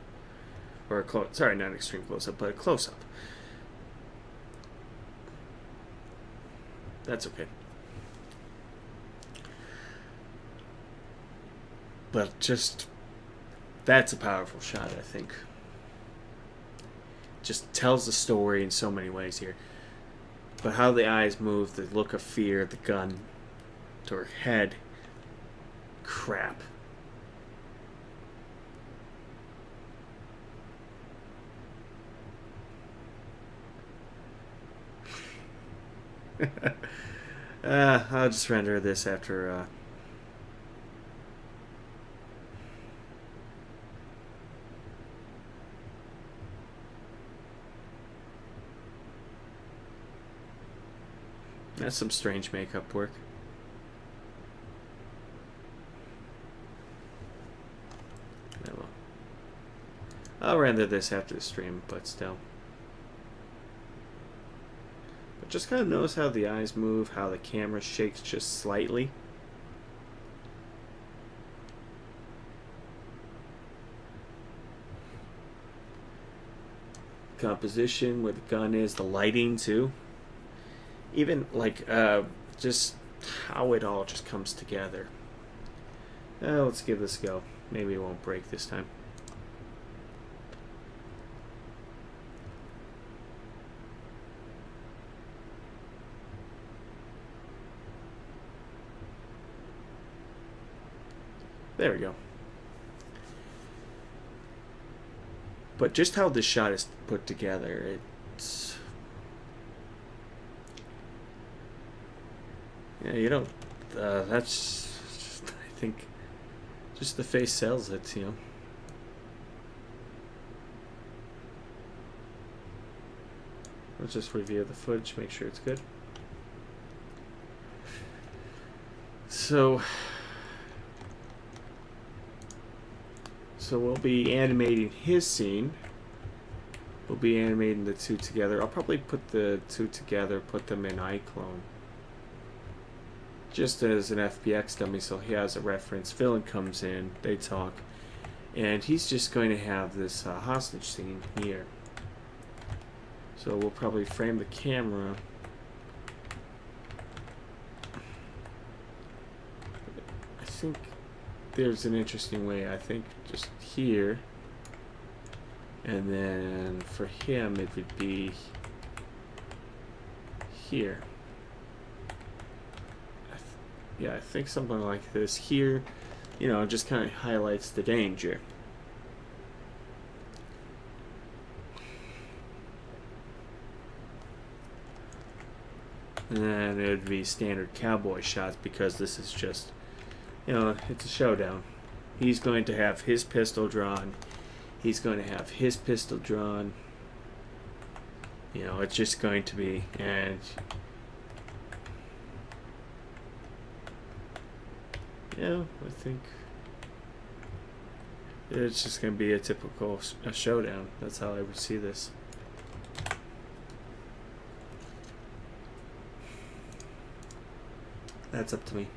or sorry, not an extreme close up, but a close up. That's okay. But just, that's a powerful shot, I think. Just tells the story in so many ways here. But how the eyes move, the look of fear, the gun to her head. Crap. I'll just render this after that's some strange makeup work. I'll render this after the stream, but still. But just kind of notice how the eyes move, how the camera shakes just slightly. Composition, where the gun is, the lighting too. Even like just how it all just comes together. Let's give this a go. Maybe it won't break this time. There we go. But just how this shot is put together, it's... Yeah, you don't... that's... Just, I think... Just the face sells it, you know. Let's just review the footage, make sure it's good. So we'll be animating his scene. We'll be animating the two together. I'll probably put the two together, put them in iClone. Just as an FBX dummy, so he has a reference. Villain comes in, they talk, and he's just going to have this hostage scene here. So we'll probably frame the camera think there's an interesting way. I think just here, and then for him it would be here. Yeah, I think something like this here, you know, just kind of highlights the danger. And then it would be standard cowboy shots because this is just, you know, it's a showdown. He's going to have his pistol drawn. He's going to have his pistol drawn. You know, it's just going to be, and yeah, I think it's just going to be a typical showdown. That's how I would see this. That's up to me.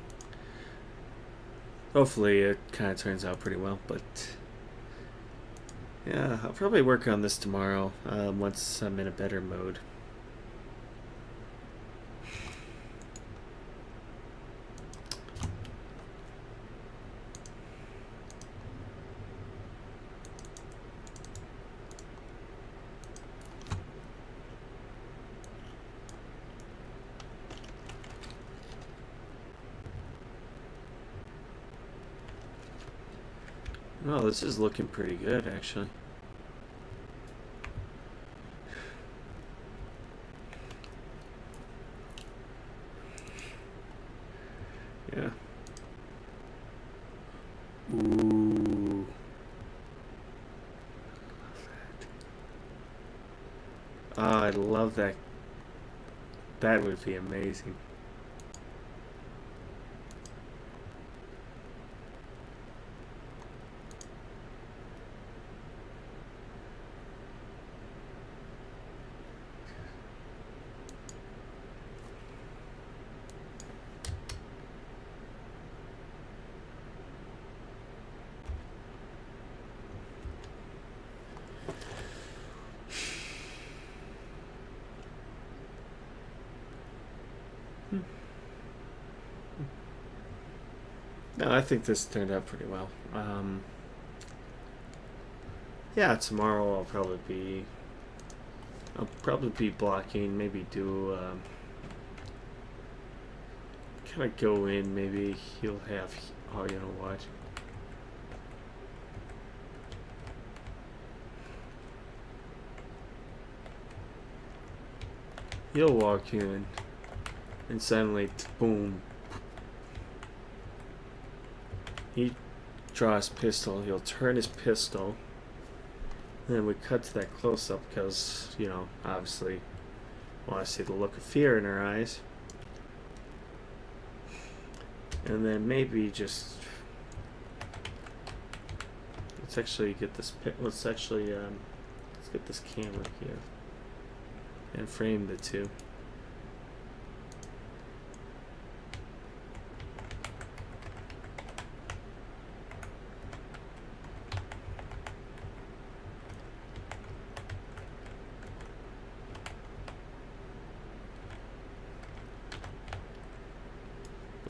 Hopefully it kind of turns out pretty well, but yeah, I'll probably work on this tomorrow once I'm in a better mode. Oh, this is looking pretty good, actually. Yeah. Ooh. Oh, I love that. That would be amazing. No, I think this turned out pretty well. Yeah, tomorrow I'll probably be blocking. Maybe do kind of go in. Maybe he'll have. Oh, you know what? He'll walk in, and suddenly, boom. He draws pistol. He'll turn his pistol. And then we cut to that close up because, you know, obviously want to see the look of fear in her eyes. And then maybe just let's actually get this. Let's get this camera here and frame the two.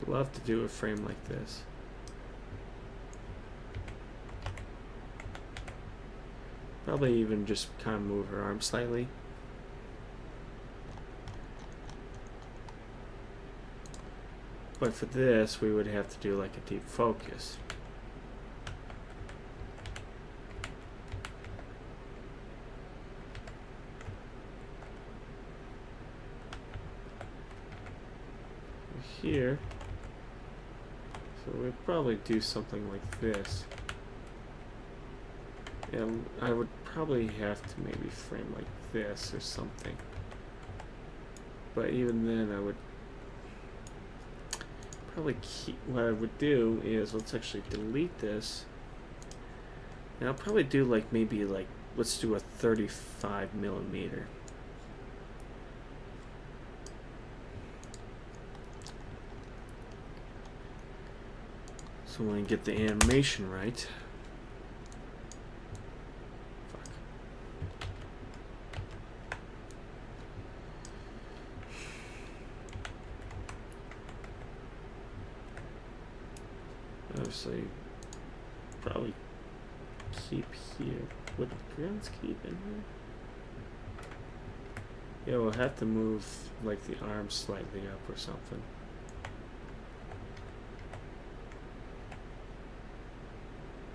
Love to do a frame like this. Probably even just kind of move her arm slightly. But for this, we would have to do like a deep focus. Here. So we'd probably do something like this. And I would probably have to maybe frame like this or something. But even then I would probably keep, what I would do is, let's actually delete this. And I'll probably do like maybe like, let's do a 35mm. So when I get the animation right. Fuck. obviously probably keep here. Would the guns keep in here? Yeah, we'll have to move like the arms slightly up or something.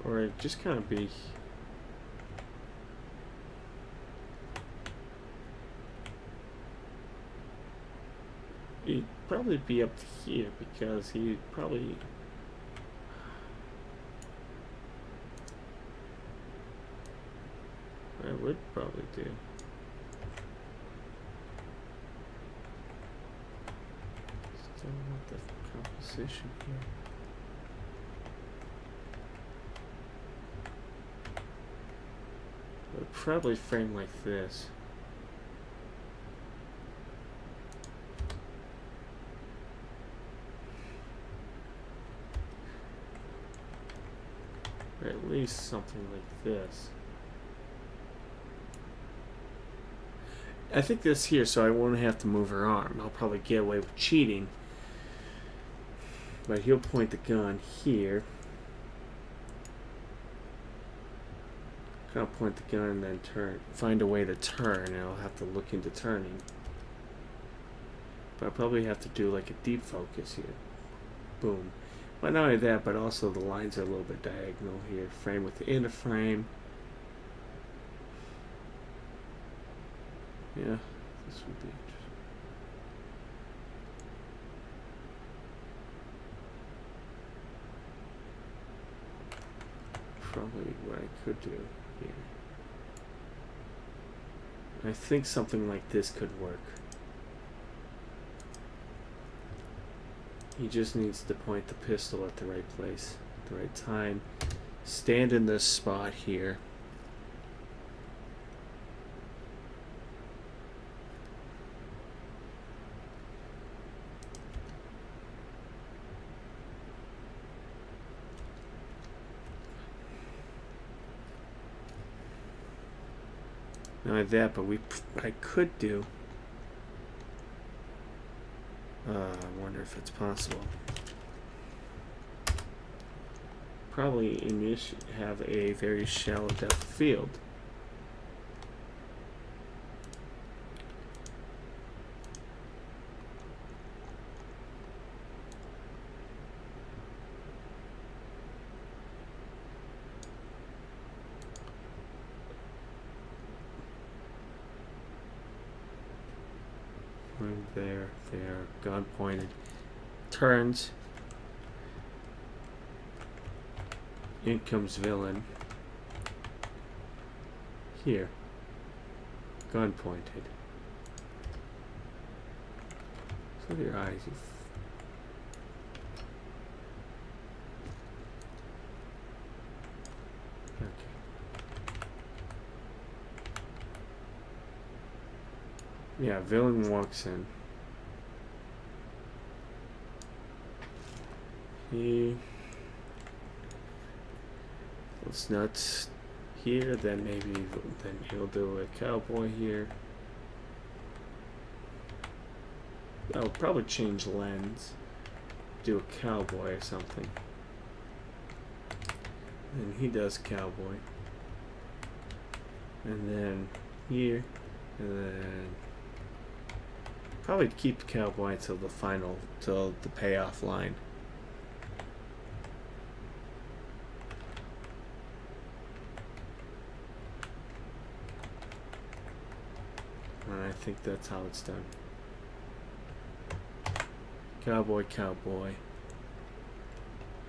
Or it just kind of be. He'd probably be up here because he probably. I would probably do. Still want the composition here. Would probably frame like this. Or at least something like this. I think this here, so I won't have to move her arm. I'll probably get away with cheating. But he'll point the gun here. Kind of point the gun and then turn. Find a way to turn, and I'll have to look into turning. But I'll probably have to do like a deep focus here. Boom. But not only that, but also the lines are a little bit diagonal here. Frame within a frame. Yeah, this would be interesting. Probably what I could do here. I think something like this could work. He just needs to point the pistol at the right place, at the right time. Stand in this spot here. Not like that, but I could do. I wonder if it's possible. Probably have a very shallow depth of field. There, gun pointed, turns, in comes villain, here, gun pointed, so your eyes, okay. Yeah, villain walks in. It's nuts here, then maybe he'll do a cowboy here. I'll probably change lens, do a cowboy or something. And he does cowboy. And then here, and then probably keep cowboy till the payoff line. And I think that's how it's done. Cowboy, cowboy.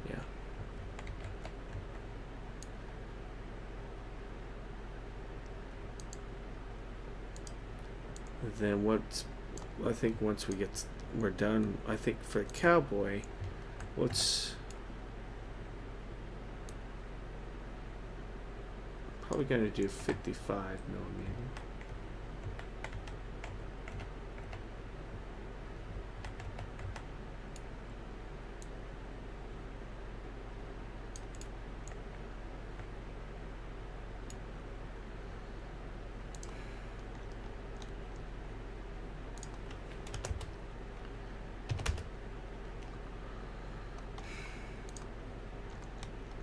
Yeah. And then I think once we're done, I think for cowboy, probably gonna do 55 millimeter.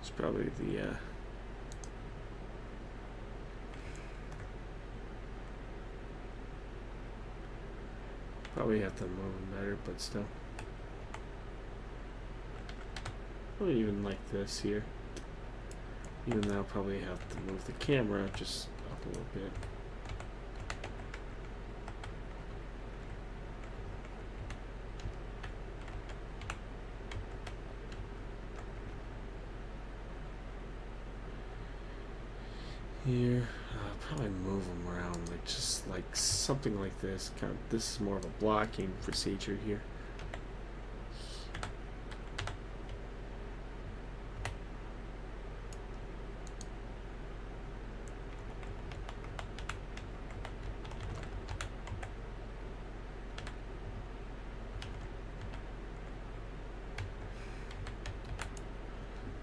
It's probably the probably have to move them better, but still. Probably even like this here. Even though I'll probably have to move the camera just up a little bit. Here, probably move them around, like just like something like this. Kind of, this is more of a blocking procedure here.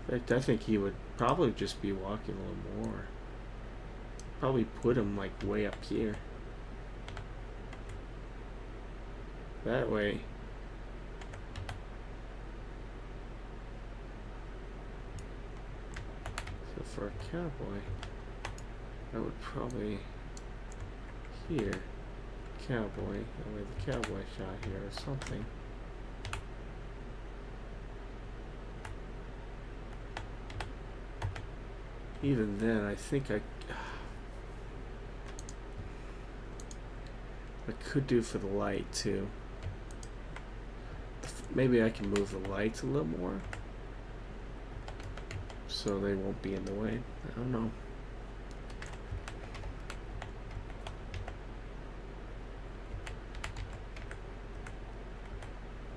In fact, I think he would probably just be walking a little more. Probably put him like way up here. That way. So for a cowboy, I would probably here, cowboy, that way the cowboy shot here or something. Even then, I think I could do for the light too. Maybe I can move the lights a little more so they won't be in the way. I don't know.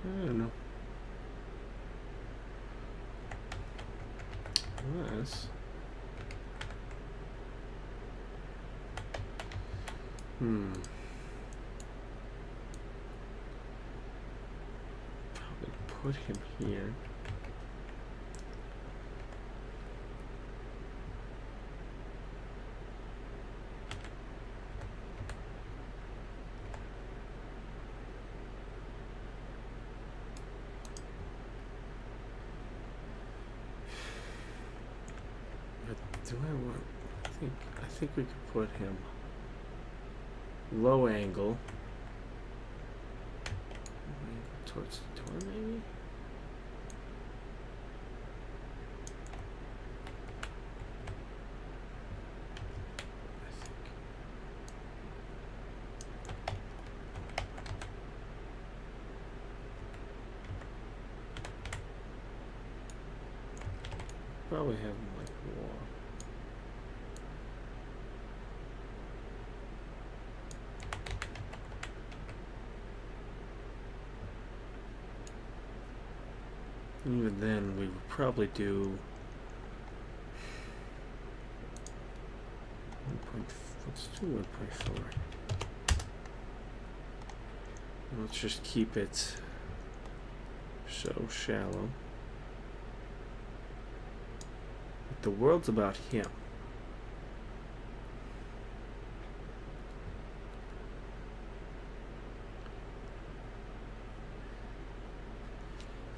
I don't know. Unless probably put him here. But do I want? I think we could put him low angle towards the door, maybe. I think. Probably have him like wall. Even then, we would probably do let's do 1.4. Let's just keep it so shallow. But the world's about him.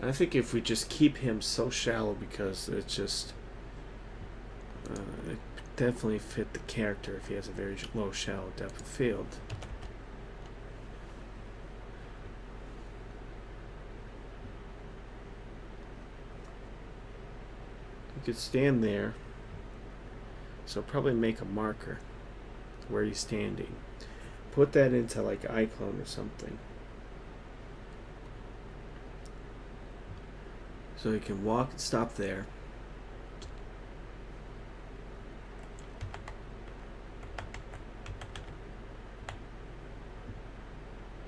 I think if we just keep him so shallow, because it's just it definitely fit the character if he has a very low shallow depth of field. You could stand there, so probably make a marker where he's standing. Put that into like iClone or something. So he can walk and stop there.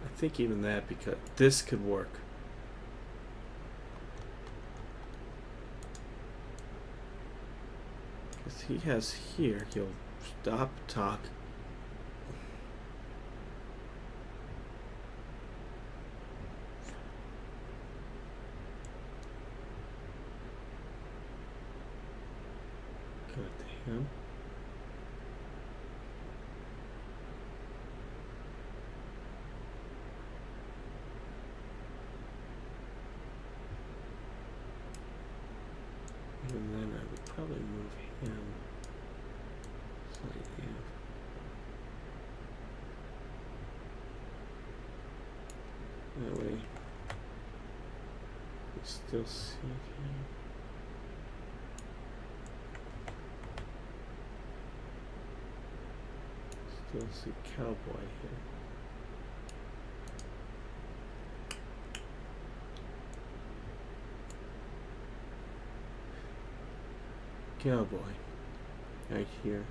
I think even that, because this could work. Because he has here, he'll stop, talk. Him. And then I would probably move him slightly up. That way we still see him. Still see Cowboy here. Cowboy right here.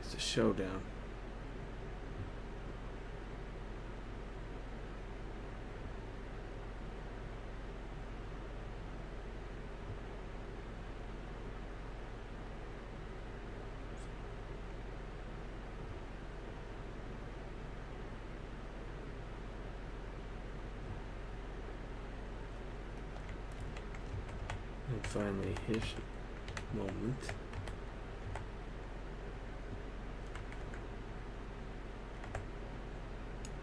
It's a showdown. And finally his moment.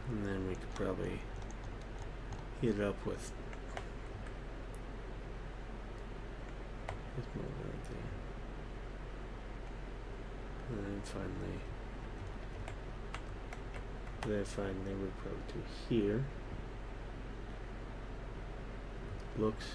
And then we could probably heat it up with his moment right there. And then finally we'll probably do here. Looks.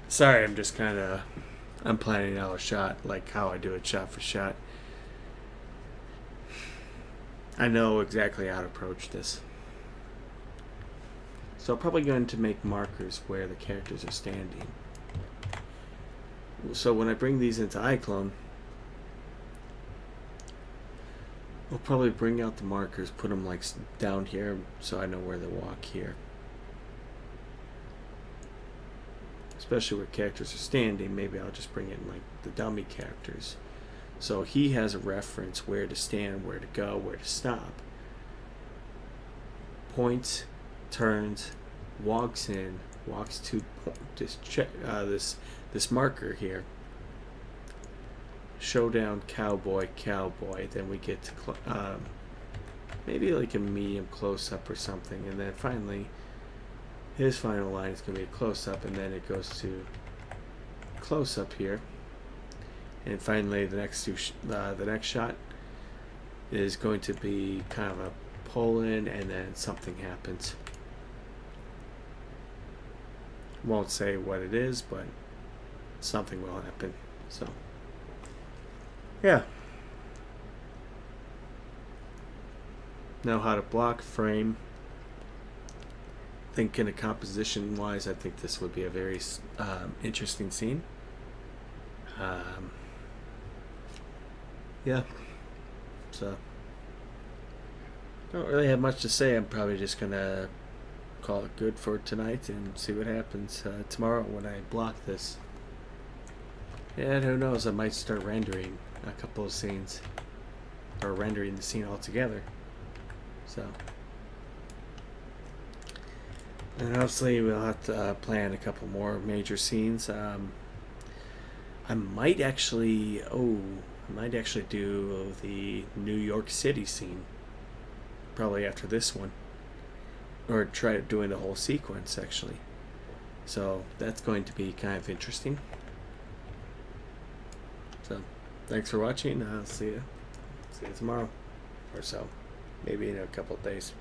Sorry, I'm planning out a shot like how I do it shot for shot. I know exactly how to approach this. So I'm probably going to make markers where the characters are standing. So when I bring these into iClone, I'll probably bring out the markers, put them like down here so I know where to walk here. Especially where characters are standing, maybe I'll just bring in like the dummy characters. So he has a reference where to stand, where to go, where to stop. Points, turns, walks in, walks to this marker here. Showdown, cowboy, cowboy. Then we get to maybe like a medium close up or something, and then finally his final line is going to be a close up, and then it goes to close up here. And finally, the next shot is going to be kind of a pull in, and then something happens. Won't say what it is, but something will happen. So, yeah. Know how to block, frame. Thinking of composition wise, I think this would be a very interesting scene. Yeah. So, don't really have much to say. I'm probably just gonna call it good for tonight and see what happens tomorrow when I block this. Yeah, who knows? I might start rendering a couple of scenes, or rendering the scene altogether. So. And obviously we'll have to plan a couple more major scenes. I might actually do the New York City scene probably after this one, or try doing the whole sequence actually. So that's going to be kind of interesting. So thanks for watching. I'll see you tomorrow or so, maybe in a couple of days.